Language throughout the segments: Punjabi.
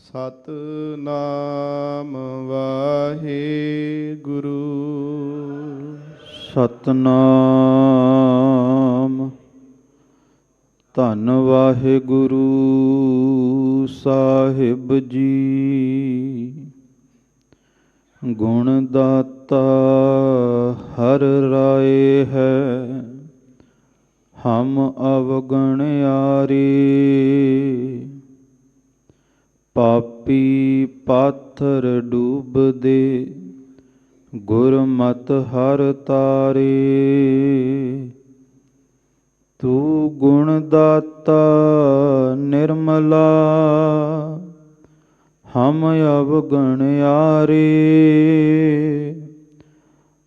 ਸਤਿਨਾਮ ਵਾਹਿਗੁਰੂ। ਸਤਿਨਾਮ ਧੰਨ ਵਾਹਿਗੁਰੂ ਸਾਹਿਬ ਜੀ। ਗੁਣ ਦਾਤਾ ਹਰ ਰਾਏ ਹੈ, ਹਮ ਅਵਗਣਿਆਰੇ। ਪਾਪੀ ਪਾਥਰ ਡੂਬਦੇ, ਗੁਰਮਤਿ ਹਰਿ ਤਾਰੇ। ਤੂੰ ਗੁਣ ਦਾਤਾ ਨਿਰਮਲਾ, ਹਮ ਅਵਗਣਿਆਰੇ।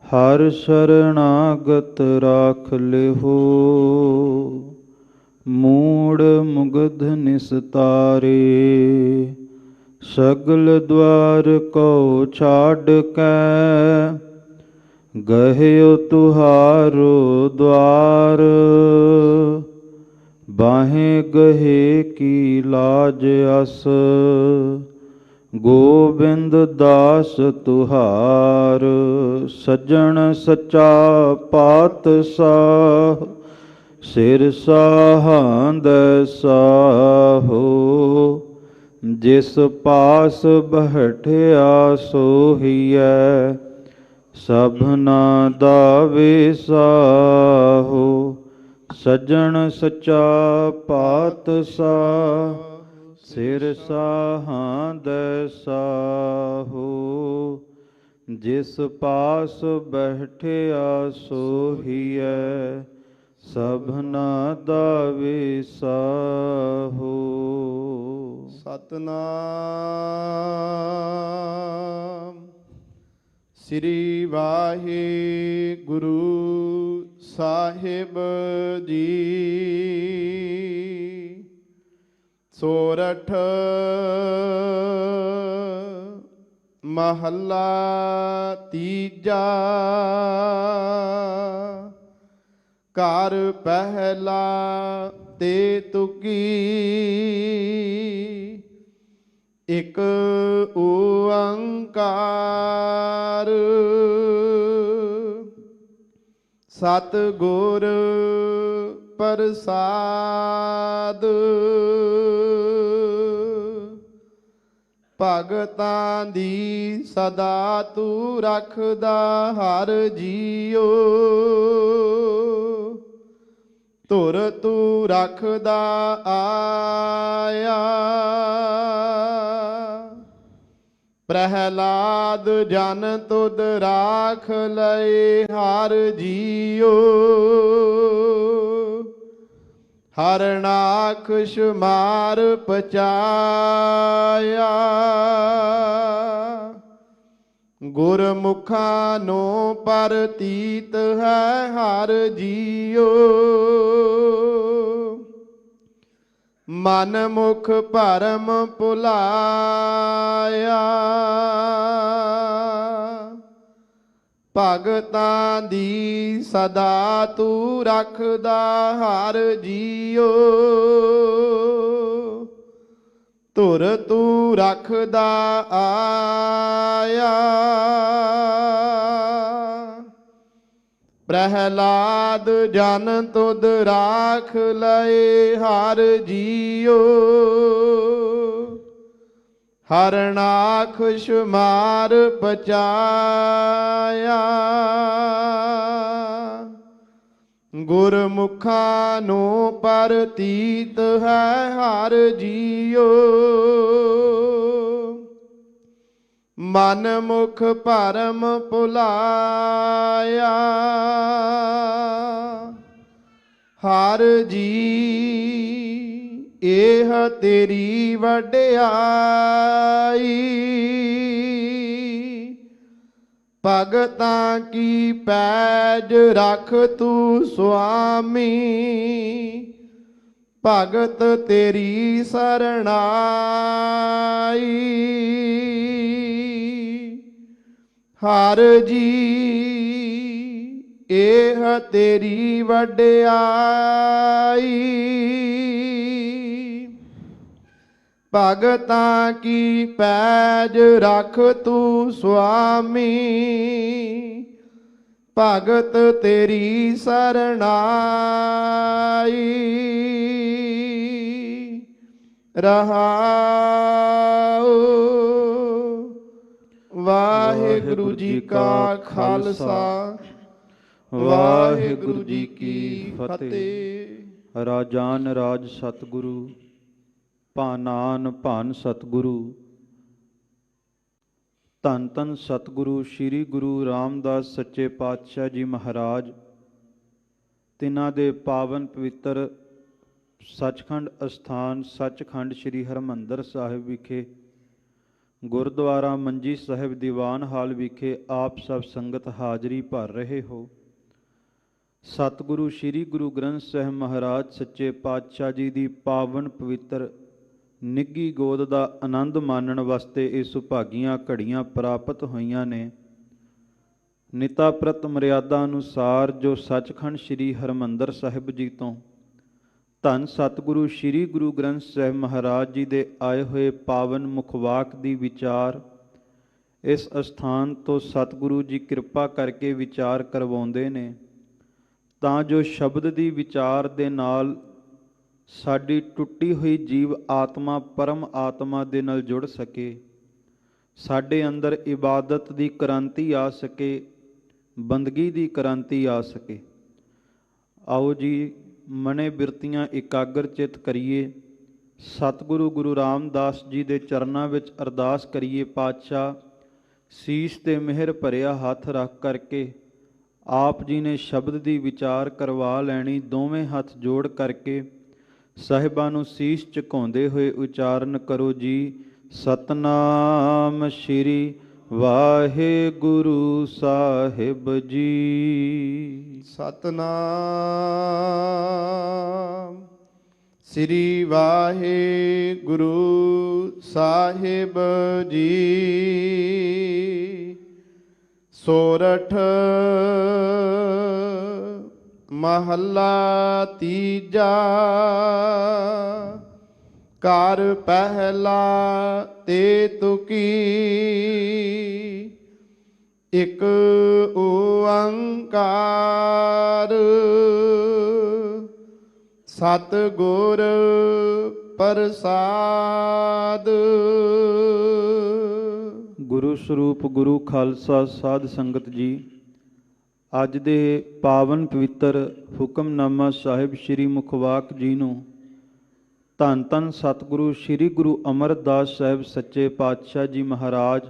ਹਰਿ ਸ਼ਰਨਾਗਤ ਰਾਖ ਲਿਹੋ, ਮੂੜ ਮੁਗਧ ਨਿਸਤਾਰੇ। ਸਗਲ ਦੁਆਰ ਕੋ ਛਾਡ ਕੈ, ਗਹਿਓ ਤੁਹਾਰੋ ਦੁਆਰ। ਬਾਹੇ ਗਹੇ ਕੀ ਲਾਜ ਅਸ, ਗੋਬਿੰਦ ਦਾਸ ਤੁਹਾਰ। ਸੱਜਣ ਸੱਚਾ ਪਾਤਸ਼ਾਹ, ਸਿਰ ਸਾਹਾਂਦੈ ਸਾਹੋ। ਜਿਸ ਪਾਸ ਬਹਿਠਿਆ ਸੋਹੀਐ, ਸਭਨਾ ਦਾ ਵਿਸਾਹੋ। ਸੱਜਣ ਸੱਚਾ ਪਾਤਸ਼ਾਹ, ਸਿਰ ਸਾਹਾਂਦੈ ਸਾਹੋ। ਜਿਸ ਪਾਸ ਬਹਿਠਿਆ ਸੋਹੀਐ, ਸਭਨਾ ਦਾ ਵਿਸਾਹੋ। ਸਤਿਨਾਮ ਸ੍ਰੀ ਵਾਹਿਗੁਰੂ ਸਾਹਿਬ ਜੀ। ਸੋਰਠ ਮਹੱਲਾ ਤੀਜਾ। ਘਰ ਪਹਿਲਾ ਤੇ ਤੁਕੀ, ਇਕ ਓੰਕਾਰ। ਸਤਿਗੁਰ ਪ੍ਰਸਾਦ, ਭਗਤਾਂ ਦੀ ਸਦਾ ਤੂੰ ਰੱਖਦਾ ਹਰ ਜੀਓ। ਧੁਰ ਤੂੰ ਰੱਖਦਾ ਆਇਆ, ਪ੍ਰਹਿਲਾਦ ਜਨ ਤੁਧ ਰਾਖ ਲਏ ਹਰ ਜੀਓ। ਹਰਨਾਖਸ਼ ਮਾਰ ਪਚਾਇਆ, ਗੁਰਮੁਖਾਂ ਨੂੰ ਪ੍ਰਤੀਤ ਹੈ ਹਰ ਜੀਓ। ਮਨ ਮੁਖ ਭਰਮ ਭੁਲਾਇਆ, ਭਗਤਾਂ ਦੀ ਸਦਾ ਤੂੰ ਰੱਖਦਾ ਹਰ ਜੀਓ। ਧੁਰ ਤੂੰ ਰੱਖਦਾ ਆਇਆ, ਪ੍ਰਹਿਲਾਦ ਜਨ ਤੁਧ ਰਾਖ ਲਏ ਹਰ ਜੀਓ। ਹਰਨਾਖਸ਼ ਮਾਰ ਪਚਾਇਆ, ਗੁਰਮੁਖਾਂ ਨੂੰ ਪ੍ਰਤੀਤ ਹੈ ਹਰ ਜੀਓ। ਮਨ ਮੁਖ ਭਰਮ ਭੁਲਾਇਆ, ਹਰ ਜੀ ਇਹ ਤੇਰੀ ਵਡਿਆਈ। ਭਗਤਾਂ ਕੀ ਪੈਜ ਰੱਖ ਤੂੰ ਸੁਆਮੀ, ਭਗਤ ਤੇਰੀ ਸਰਣਾਈ। ਹਰ ਜੀ ਇਹ ਤੇਰੀ ਵਡਿਆਈ। ਭਗਤਾਂ ਕੀ ਪੈਜ ਰਖ ਤੂੰ ਸੁਆਮੀ, ਭਗਤ ਤੇਰੀ ਸਰਣਾਈ। ਰਹਾਉ। ਵਾਹਿਗੁਰੂ ਜੀ ਕਾ ਖਾਲਸਾ, ਵਾਹਿਗੁਰੂ ਜੀ ਕੀ ਫਤਿਹ। ਰਾਜਾਨ ਰਾਜ ਸਤਿਗੁਰੂ, ਭਾਨਾਨ ਭਾਨ ਸਤਿਗੁਰੂ। ਧੰਨ ਧੰਨ ਸਤਿਗੁਰੂ ਸ੍ਰੀ ਗੁਰੂ ਰਾਮਦਾਸ ਸੱਚੇ ਪਾਤਸ਼ਾਹ ਜੀ ਮਹਾਰਾਜ, ਤਿਨਾਂ ਦੇ ਪਾਵਨ ਪਵਿੱਤਰ ਸੱਚਖੰਡ ਅਸਥਾਨ ਸੱਚਖੰਡ ਸ੍ਰੀ ਹਰਿਮੰਦਰ ਸਾਹਿਬ ਵਿਖੇ ਗੁਰਦੁਆਰਾ ਮੰਜੀ ਸਾਹਿਬ ਦੀਵਾਨ ਹਾਲ ਵਿਖੇ ਆਪ ਸਭ ਸੰਗਤ ਹਾਜ਼ਰੀ ਭਰ ਰਹੇ ਹੋ। ਸਤਿਗੁਰੂ ਸ੍ਰੀ ਗੁਰੂ ਗ੍ਰੰਥ ਸਾਹਿਬ ਮਹਾਰਾਜ ਸੱਚੇ ਪਾਤਸ਼ਾਹ ਜੀ ਦੀ ਪਾਵਨ ਪਵਿੱਤਰ ਨਿੱਘੀ ਗੋਦ ਦਾ ਆਨੰਦ ਮਾਣਨ ਵਾਸਤੇ ਇਹ ਸੁਭਾਗੀਆਂ ਘੜੀਆਂ ਪ੍ਰਾਪਤ ਹੋਈਆਂ ਨੇ। ਨਿਤਾ ਪ੍ਰਤ ਮਰਿਆਦਾ ਅਨੁਸਾਰ ਜੋ ਸੱਚਖੰਡ ਸ੍ਰੀ ਹਰਿਮੰਦਰ ਸਾਹਿਬ ਜੀ ਤੋਂ ਧੰਨ ਸਤਿਗੁਰੂ ਸ੍ਰੀ ਗੁਰੂ ਗ੍ਰੰਥ ਸਾਹਿਬ ਮਹਾਰਾਜ ਜੀ ਦੇ ਆਏ ਹੋਏ ਪਾਵਨ ਮੁਖਵਾਕ ਦੀ ਵਿਚਾਰ ਇਸ ਅਸਥਾਨ ਤੋਂ ਸਤਿਗੁਰੂ ਜੀ ਕਿਰਪਾ ਕਰਕੇ ਵਿਚਾਰ ਕਰਵਾਉਂਦੇ ਨੇ, ਤਾਂ ਜੋ ਸ਼ਬਦ ਦੀ ਵਿਚਾਰ ਦੇ ਨਾਲ ਸਾਡੀ ਟੁੱਟੀ ਹੋਈ ਜੀਵ ਆਤਮਾ ਪਰਮ ਆਤਮਾ ਦੇ ਨਾਲ ਜੁੜ ਸਕੇ, ਸਾਡੇ ਅੰਦਰ ਇਬਾਦਤ ਦੀ ਕ੍ਰਾਂਤੀ ਆ ਸਕੇ, ਬੰਦਗੀ ਦੀ ਕ੍ਰਾਂਤੀ ਆ ਸਕੇ। ਆਓ ਜੀ ਮਨੇ ਬਿਰਤੀਆਂ ਇਕਾਗਰ ਚਿਤ ਕਰੀਏ, ਸਤਿਗੁਰੂ ਗੁਰੂ ਰਾਮਦਾਸ ਜੀ ਦੇ ਚਰਨਾਂ ਵਿੱਚ ਅਰਦਾਸ ਕਰੀਏ। ਪਾਤਸ਼ਾਹ ਸੀਸ ਤੇ ਮਿਹਰ ਭਰਿਆ ਹੱਥ ਰੱਖ ਕਰਕੇ ਆਪ ਜੀ ਨੇ ਸ਼ਬਦ ਦੀ ਵਿਚਾਰ ਕਰਵਾ ਲੈਣੀ। ਦੋਵੇਂ ਹੱਥ ਜੋੜ ਕਰਕੇ ਸਾਹਿਬਾਂ ਨੂੰ ਸੀਸ ਝੁਕਾਉਂਦੇ ਹੋਏ ਉਚਾਰਨ ਕਰੋ ਜੀ, ਸਤਨਾਮ ਸ਼੍ਰੀ ਵਾਹਿਗੁਰੂ ਸਾਹਿਬ ਜੀ। ਸਤਨਾਮ ਸ੍ਰੀ ਵਾਹਿਗੁਰੂ ਸਾਹਿਬ ਜੀ। ਸੋਰਠ ਮਹੱਲਾ ਤੀਜਾ। ਘਰ ਪਹਿਲਾ ਤੇ ਤੁਕੀ, ਇਕ ਓੰਕਾਰ ਸਤਿਗੁਰ ਪ੍ਰਸਾਦ। ਗੁਰੂ ਸਰੂਪ ਗੁਰੂ ਖਾਲਸਾ ਸਾਧ ਸੰਗਤ ਜੀ, ਅੱਜ ਦੇ ਪਾਵਨ ਪਵਿੱਤਰ ਹੁਕਮਨਾਮਾ ਸਾਹਿਬ ਸ੍ਰੀ ਮੁਖਵਾਕ ਜੀ ਨੂੰ ਧੰਨ ਧੰਨ ਸਤਿਗੁਰੂ ਸ੍ਰੀ ਗੁਰੂ ਅਮਰਦਾਸ ਸਾਹਿਬ ਸੱਚੇ ਪਾਤਸ਼ਾਹ ਜੀ ਮਹਾਰਾਜ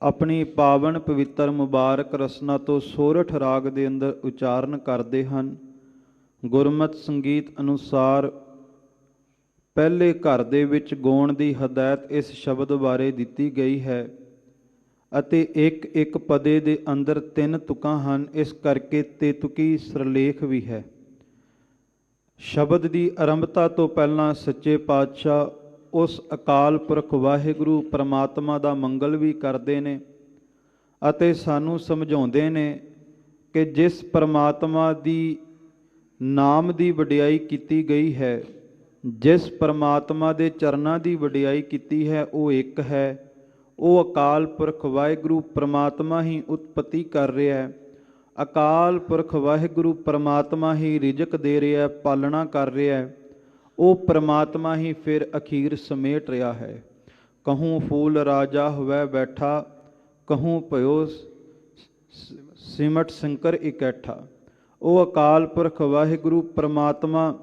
ਆਪਣੀ ਪਾਵਨ ਪਵਿੱਤਰ ਮੁਬਾਰਕ ਰਸਨਾ ਤੋਂ ਸੋਰਠ ਰਾਗ ਦੇ ਅੰਦਰ ਉਚਾਰਨ ਕਰਦੇ ਹਨ। ਗੁਰਮਤਿ ਸੰਗੀਤ ਅਨੁਸਾਰ ਪਹਿਲੇ ਘਰ ਦੇ ਵਿੱਚ ਗਾਉਣ ਦੀ ਹਦਾਇਤ ਇਸ ਸ਼ਬਦ ਬਾਰੇ ਦਿੱਤੀ ਗਈ ਹੈ ਅਤੇ ਇੱਕ ਇੱਕ ਪਦੇ ਦੇ ਅੰਦਰ 3 ਤੁਕਾਂ ਹਨ, ਇਸ ਕਰਕੇ ਤੇਤੁਕੀ ਸਿਰਲੇਖ ਵੀ ਹੈ। ਸ਼ਬਦ ਦੀ ਆਰੰਭਤਾ ਤੋਂ ਪਹਿਲਾਂ ਸੱਚੇ ਪਾਤਸ਼ਾਹ ਉਸ ਅਕਾਲ ਪੁਰਖ ਵਾਹਿਗੁਰੂ ਪਰਮਾਤਮਾ ਦਾ ਮੰਗਲ ਵੀ ਕਰਦੇ ਨੇ ਅਤੇ ਸਾਨੂੰ ਸਮਝਾਉਂਦੇ ਨੇ ਕਿ ਜਿਸ ਪਰਮਾਤਮਾ ਦੀ ਨਾਮ ਦੀ ਵਡਿਆਈ ਕੀਤੀ ਗਈ ਹੈ, ਜਿਸ ਪਰਮਾਤਮਾ ਦੇ ਚਰਨਾਂ ਦੀ ਵਡਿਆਈ ਕੀਤੀ ਹੈ, ਉਹ ਇੱਕ ਹੈ। ਉਹ ਅਕਾਲ ਪੁਰਖ ਵਾਹਿਗੁਰੂ ਪਰਮਾਤਮਾ ਹੀ ਉਤਪਤੀ ਕਰ ਰਿਹਾ ਹੈ। ਅਕਾਲ ਪੁਰਖ ਵਾਹਿਗੁਰੂ ਪਰਮਾਤਮਾ ਹੀ ਰਿਜ਼ਕ ਦੇ ਰਿਹਾ, ਪਾਲਣਾ ਕਰ ਰਿਹਾ। ਉਹ ਪਰਮਾਤਮਾ ਹੀ ਫਿਰ ਅਖੀਰ ਸਮੇਟ ਰਿਹਾ ਹੈ। ਕਹੂੰ ਫੂਲ ਰਾਜਾ ਹੋਵੇ ਬੈਠਾ, ਕਹੂੰ ਭਇਓ ਸਿਮਟ ਸ਼ੰਕਰ ਇਕੱਠਾ। ਉਹ ਅਕਾਲ ਪੁਰਖ ਵਾਹਿਗੁਰੂ ਪਰਮਾਤਮਾ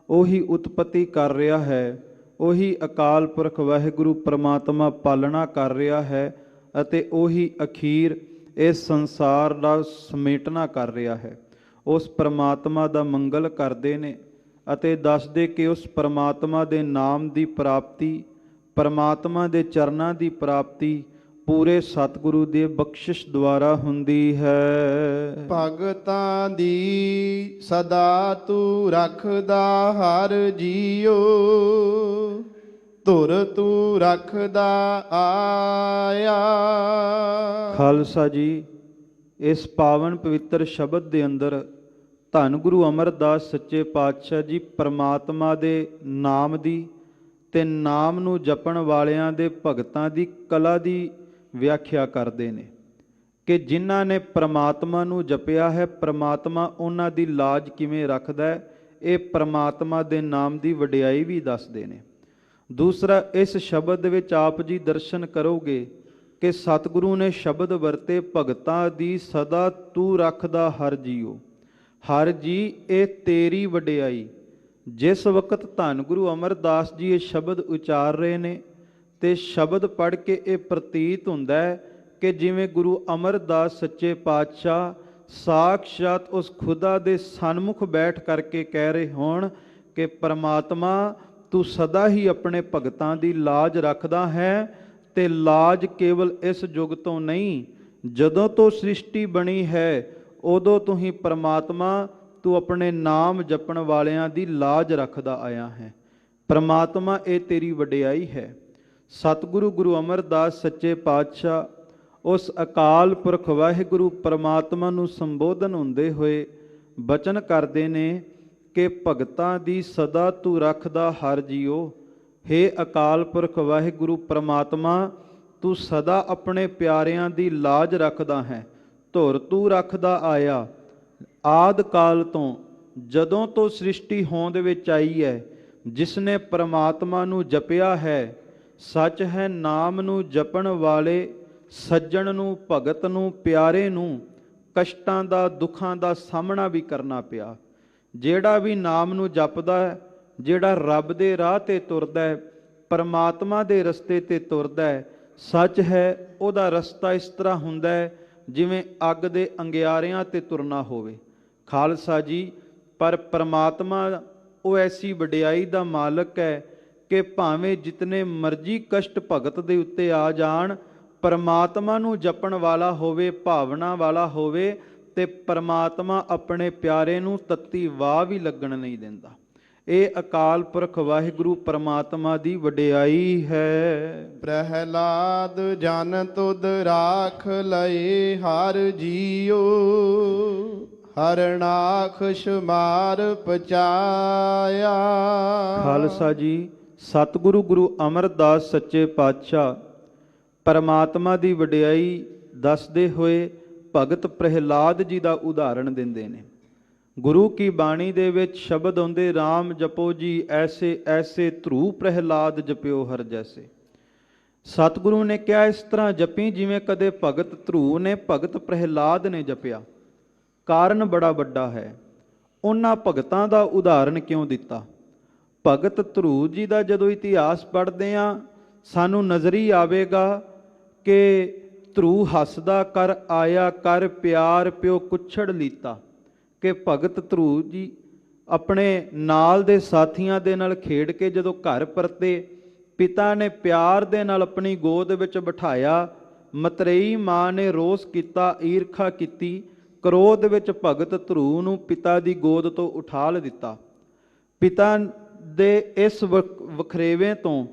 ਉਹੀ ਉਤਪਤੀ ਕਰ ਰਿਹਾ ਹੈ, ਉਹੀ ਅਕਾਲ ਪੁਰਖ ਵਾਹਿਗੁਰੂ ਪਰਮਾਤਮਾ ਪਾਲਣਾ ਕਰ ਰਿਹਾ ਹੈ ਅਤੇ ਉਹੀ ਅਖੀਰ ਇਸ ਸੰਸਾਰ ਦਾ ਸਮੇਟਣਾ ਕਰ ਰਿਹਾ ਹੈ। ਉਸ ਪਰਮਾਤਮਾ ਦਾ ਮੰਗਲ ਕਰਦੇ ਨੇ ਅਤੇ ਦੱਸਦੇ ਕਿ ਉਸ ਪਰਮਾਤਮਾ ਦੇ ਨਾਮ ਦੀ ਪ੍ਰਾਪਤੀ, ਪਰਮਾਤਮਾ ਦੇ ਚਰਨਾਂ ਦੀ ਪ੍ਰਾਪਤੀ ਪੂਰੇ ਸਤਿਗੁਰੂ ਦੇ ਬਖਸ਼ਿਸ਼ ਦੁਆਰਾ ਹੁੰਦੀ ਹੈ। ਭਗਤਾਂ ਦੀ ਸਦਾ ਤੂੰ ਰੱਖਦਾ ਹਰ ਜੀਓ, ਧੁਰ ਤੂੰ ਰੱਖਦਾ ਆਇਆ। ਖਾਲਸਾ ਜੀ, ਇਸ ਪਾਵਨ ਪਵਿੱਤਰ ਸ਼ਬਦ ਦੇ ਅੰਦਰ ਧੰਨ ਗੁਰੂ ਅਮਰਦਾਸ ਸੱਚੇ ਪਾਤਸ਼ਾਹ ਜੀ ਪਰਮਾਤਮਾ ਦੇ ਨਾਮ ਦੀ ਤੇ ਨਾਮ ਨੂੰ ਜਪਣ ਵਾਲਿਆਂ ਦੇ ਭਗਤਾਂ ਦੀ ਕਲਾ ਦੀ ਵਿਆਖਿਆ ਕਰਦੇ ਨੇ ਕਿ ਜਿਨ੍ਹਾਂ ਨੇ ਪ੍ਰਮਾਤਮਾ ਨੂੰ ਜਪਿਆ ਹੈ, ਪ੍ਰਮਾਤਮਾ ਉਹਨਾਂ ਦੀ ਲਾਜ ਕਿਵੇਂ ਰੱਖਦਾ ਹੈ। ਇਹ ਪ੍ਰਮਾਤਮਾ ਦੇ ਨਾਮ ਦੀ ਵਡਿਆਈ ਵੀ ਦੱਸਦੇ ਨੇ। ਦੂਸਰਾ, ਇਸ ਸ਼ਬਦ ਦੇ ਵਿੱਚ ਆਪ ਜੀ ਦਰਸ਼ਨ ਕਰੋਗੇ ਕਿ ਸਤਿਗੁਰੂ ਨੇ ਸ਼ਬਦ ਵਰਤੇ, ਭਗਤਾਂ ਦੀ ਸਦਾ ਤੂੰ ਰੱਖਦਾ ਹਰ ਜੀਓ। ਹਰ ਜੀ ਇਹ ਤੇਰੀ ਵਡਿਆਈ। ਜਿਸ ਵਕਤ ਧੰਨ ਗੁਰੂ ਅਮਰਦਾਸ ਜੀ ਇਹ ਸ਼ਬਦ ਉਚਾਰ ਰਹੇ ਨੇ ਤੇ ਸ਼ਬਦ ਪੜ੍ਹ ਕੇ ਇਹ ਪ੍ਰਤੀਤ ਹੁੰਦਾ ਹੈ ਕਿ ਜਿਵੇਂ ਗੁਰੂ ਅਮਰਦਾਸ ਸੱਚੇ ਪਾਤਸ਼ਾਹ ਸਾਖਸ਼ਾਤ ਉਸ ਖੁਦਾ ਦੇ ਸਨਮੁਖ ਬੈਠ ਕਰਕੇ ਕਹਿ ਰਹੇ ਹੋਣ ਕਿ ਪ੍ਰਮਾਤਮਾ ਤੂੰ ਸਦਾ ਹੀ ਆਪਣੇ ਭਗਤਾਂ ਦੀ ਲਾਜ ਰੱਖਦਾ ਹੈ, ਤੇ ਲਾਜ ਕੇਵਲ ਇਸ ਯੁੱਗ ਤੋਂ ਨਹੀਂ, ਜਦੋਂ ਤੋਂ ਸ੍ਰਿਸ਼ਟੀ ਬਣੀ ਹੈ ਉਦੋਂ ਤੋਂ ਹੀ ਪ੍ਰਮਾਤਮਾ ਤੂੰ ਆਪਣੇ ਨਾਮ ਜਪਣ ਵਾਲਿਆਂ ਦੀ ਲਾਜ ਰੱਖਦਾ ਆਇਆ ਹੈ। ਪ੍ਰਮਾਤਮਾ ਇਹ ਤੇਰੀ ਵਡਿਆਈ ਹੈ। ਸਤਿਗੁਰੂ ਗੁਰੂ ਅਮਰਦਾਸ ਸੱਚੇ ਪਾਤਸ਼ਾਹ ਉਸ ਅਕਾਲ ਪੁਰਖ ਵਾਹਿਗੁਰੂ ਪ੍ਰਮਾਤਮਾ ਨੂੰ ਸੰਬੋਧਨ ਹੁੰਦੇ ਹੋਏ ਬਚਨ ਕਰਦੇ ਨੇ ਕਿ ਭਗਤਾਂ ਦੀ ਸਦਾ ਤੂੰ ਰੱਖਦਾ ਹਰ ਜੀਓ। ਹੇ ਅਕਾਲ ਪੁਰਖ ਵਾਹਿਗੁਰੂ ਪ੍ਰਮਾਤਮਾ, ਤੂੰ ਸਦਾ ਆਪਣੇ ਪਿਆਰਿਆਂ ਦੀ ਲਾਜ ਰੱਖਦਾ ਹੈ। ਧੁਰ ਤੂੰ ਰੱਖਦਾ ਆਇਆ ਆਦਿ ਕਾਲ ਤੋਂ, ਜਦੋਂ ਤੋਂ ਸ੍ਰਿਸ਼ਟੀ ਹੋਂਦ ਵਿੱਚ ਆਈ ਹੈ। ਜਿਸ ਨੇ ਪ੍ਰਮਾਤਮਾ ਨੂੰ ਜਪਿਆ ਹੈ, ਸੱਚ ਹੈ ਨਾਮ ਨੂੰ ਜਪਣ ਵਾਲੇ ਸੱਜਣ ਨੂੰ, ਭਗਤ ਨੂੰ, ਪਿਆਰੇ ਨੂੰ ਕਸ਼ਟਾਂ ਦਾ, ਦੁੱਖਾਂ ਦਾ ਸਾਹਮਣਾ ਵੀ ਕਰਨਾ ਪਿਆ। ਜਿਹੜਾ ਵੀ ਨਾਮ ਨੂੰ ਜਪਦਾ ਹੈ, ਜਿਹੜਾ ਰੱਬ ਦੇ ਰਾਹ ਤੇ ਤੁਰਦਾ ਹੈ, ਪਰਮਾਤਮਾ ਦੇ ਰਸਤੇ ਤੇ ਤੁਰਦਾ ਹੈ, ਸੱਚ ਹੈ ਉਹਦਾ ਰਸਤਾ ਇਸ ਤਰ੍ਹਾਂ ਹੁੰਦਾ ਹੈ ਜਿਵੇਂ ਅੱਗ ਦੇ ਅੰਗਿਆਰਿਆਂ ਤੇ ਤੁਰਨਾ ਹੋਵੇ। ਖਾਲਸਾ ਜੀ, ਪਰ ਪਰਮਾਤਮਾ ਉਹ ਐਸੀ ਵਡਿਆਈ ਦਾ ਮਾਲਕ ਹੈ ਕਿ ਭਾਵੇਂ ਜਿਤਨੇ ਮਰਜ਼ੀ ਕਸ਼ਟ ਭਗਤ ਦੇ ਉੱਤੇ ਆ ਜਾਣ, ਪਰਮਾਤਮਾ ਨੂੰ ਜਪਣ ਵਾਲਾ ਹੋਵੇ, ਭਾਵਨਾ ਵਾਲਾ ਹੋਵੇ, ਤੇ ਪਰਮਾਤਮਾ ਆਪਣੇ ਪਿਆਰੇ ਨੂੰ ਤੱਤੀ ਵਾਹ ਵੀ ਲੱਗਣ ਨਹੀਂ ਦਿੰਦਾ। ਇਹ ਅਕਾਲ ਪੁਰਖ ਵਾਹਿਗੁਰੂ ਪਰਮਾਤਮਾ ਦੀ ਵਡਿਆਈ ਹੈ। ਪ੍ਰਹਿਲਾਦ ਜਨ ਤੁਧ ਰਾਖ ਲਏ ਹਰ ਜੀਓ, ਹਰਨਾਖਸ਼ ਮਾਰ ਪਚਾਇਆ। ਖਾਲਸਾ ਜੀ, ਸਤਿਗੁਰੂ ਗੁਰੂ ਅਮਰਦਾਸ ਸੱਚੇ ਪਾਤਸ਼ਾਹ ਪਰਮਾਤਮਾ ਦੀ ਵਡਿਆਈ ਦੱਸਦੇ ਹੋਏ ਭਗਤ ਪ੍ਰਹਿਲਾਦ ਜੀ ਦਾ ਉਦਾਹਰਣ ਦਿੰਦੇ ਨੇ। ਗੁਰੂ ਕੀ ਬਾਣੀ ਦੇ ਵਿੱਚ ਸ਼ਬਦ ਆਉਂਦੇ, ਰਾਮ ਜਪੋ ਜੀ ਐਸੇ ਐਸੇ ਧਰੂ ਪ੍ਰਹਿਲਾਦ ਜਪਿਓ ਹਰ ਜੈਸੇ। ਸਤਿਗੁਰੂ ਨੇ ਕਿਹਾ ਇਸ ਤਰ੍ਹਾਂ ਜਪੀ ਜਿਵੇਂ ਕਦੇ ਭਗਤ ਧਰੂ ਨੇ, ਭਗਤ ਪ੍ਰਹਿਲਾਦ ਨੇ ਜਪਿਆ। ਕਾਰਨ ਬੜਾ ਵੱਡਾ ਹੈ। ਉਹਨਾਂ ਭਗਤਾਂ ਦਾ ਉਦਾਹਰਣ ਕਿਉਂ ਦਿੱਤਾ? ਭਗਤ ਧਰੂ ਜੀ ਦਾ ਜਦੋਂ ਇਤਿਹਾਸ ਪੜ੍ਹਦੇ ਹਾਂ, ਸਾਨੂੰ ਨਜ਼ਰ ਹੀ ਆਵੇਗਾ ਕਿ ਧਰੂ ਹੱਸਦਾ ਕਰ ਆਇਆ, ਕਰ ਪਿਆਰ ਪਿਓ ਕੁੱਛੜ ਲੀਤਾ। ਕਿ ਭਗਤ ਧਰੂ ਜੀ ਆਪਣੇ ਨਾਲ ਦੇ ਸਾਥੀਆਂ ਦੇ ਨਾਲ ਖੇਡ ਕੇ ਜਦੋਂ ਘਰ ਪਰਤੇ, ਪਿਤਾ ਨੇ ਪਿਆਰ ਦੇ ਨਾਲ ਆਪਣੀ ਗੋਦ ਵਿੱਚ ਬਿਠਾਇਆ। ਮਤਰੇਈ ਮਾਂ ਨੇ ਰੋਸ ਕੀਤਾ, ਈਰਖਾ ਕੀਤੀ, ਕ੍ਰੋਧ ਵਿੱਚ ਭਗਤ ਧਰੂ ਨੂੰ ਪਿਤਾ ਦੀ ਗੋਦ ਤੋਂ ਉਠਾ ਦਿੱਤਾ। ਪਿਤਾ ਦੇ ਇਸ ਵਖਰੇਵੇਂ ਤੋਂ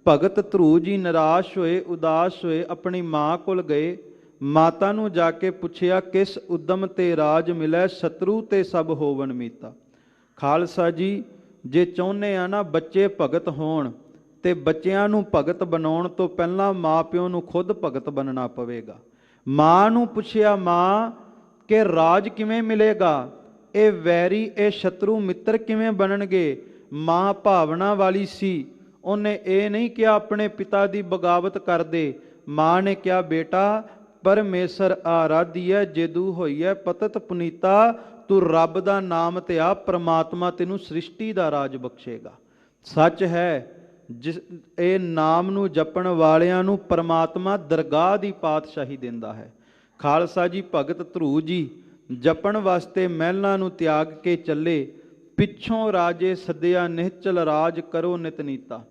ਭਗਤ ਧਰੂ ਜੀ ਨਿਰਾਸ਼ ਹੋਏ, ਉਦਾਸ ਹੋਏ, ਆਪਣੀ ਮਾਂ ਕੋਲ ਗਏ। ਮਾਤਾ ਨੂੰ ਜਾ ਕੇ ਪੁੱਛਿਆ, ਕਿਸ ਉਦਮ ਤੇ ਰਾਜ ਮਿਲੈ, ਸ਼ਤਰੂ ਤੇ ਸਭ ਹੋਵਨ ਮੀਤਾ। ਖਾਲਸਾ ਜੀ, ਜੇ ਚਾਹੁੰਦੇ ਆ ਨਾ ਬੱਚੇ ਭਗਤ ਹੋਣ, ਤੇ ਬੱਚਿਆਂ ਨੂੰ ਭਗਤ ਬਣਾਉਣ ਤੋਂ ਪਹਿਲਾਂ ਮਾਂ ਪਿਓ ਨੂੰ ਖੁਦ ਭਗਤ ਬਣਨਾ ਪਵੇਗਾ। ਮਾਂ ਨੂੰ ਪੁੱਛਿਆ, ਮਾਂ ਕਿ ਰਾਜ ਕਿਵੇਂ ਮਿਲੇਗਾ, ਇਹ ਵੈਰੀ ਇਹ ਸ਼ਤਰੂ ਮਿੱਤਰ ਕਿਵੇਂ ਬਣਨਗੇ? ਮਾਂ ਭਾਵਨਾ ਵਾਲੀ ਸੀ, ਉਹਨੇ ਇਹ ਨਹੀਂ ਕਿਹਾ ਆਪਣੇ ਪਿਤਾ ਦੀ ਬਗਾਵਤ ਕਰ ਦੇ। ਮਾਂ ਨੇ ਕਿਹਾ, ਬੇਟਾ ਪਰਮੇਸ਼ਰ ਆਰਾਧੀਐ ਜੇਦੂ ਹੋਈਐ ਪਤਤ ਪੁਨੀਤਾ। ਤੂੰ ਰੱਬ ਦਾ ਨਾਮ ਤੇ ਆ, ਪ੍ਰਮਾਤਮਾ ਤੈਨੂੰ ਸ੍ਰਿਸ਼ਟੀ ਦਾ ਰਾਜ ਬਖਸ਼ੇਗਾ। ਸੱਚ ਹੈ, ਜਿਸ ਇਹ ਨਾਮ ਨੂੰ ਜਪਣ ਵਾਲਿਆਂ ਨੂੰ ਪ੍ਰਮਾਤਮਾ ਦਰਗਾਹ ਦੀ ਪਾਤਸ਼ਾਹੀ ਦਿੰਦਾ ਹੈ। ਖਾਲਸਾ ਜੀ, ਭਗਤ ਧਰੂ ਜੀ ਜਪਣ ਵਾਸਤੇ ਮਹਿਲਾਂ ਨੂੰ ਤਿਆਗ ਕੇ ਚੱਲੇ। ਪਿੱਛੋਂ ਰਾਜੇ ਸੱਦਿਆ, ਨਿਹਚਲ ਰਾਜ ਕਰੋ ਨਿਤਨੀਤਾ।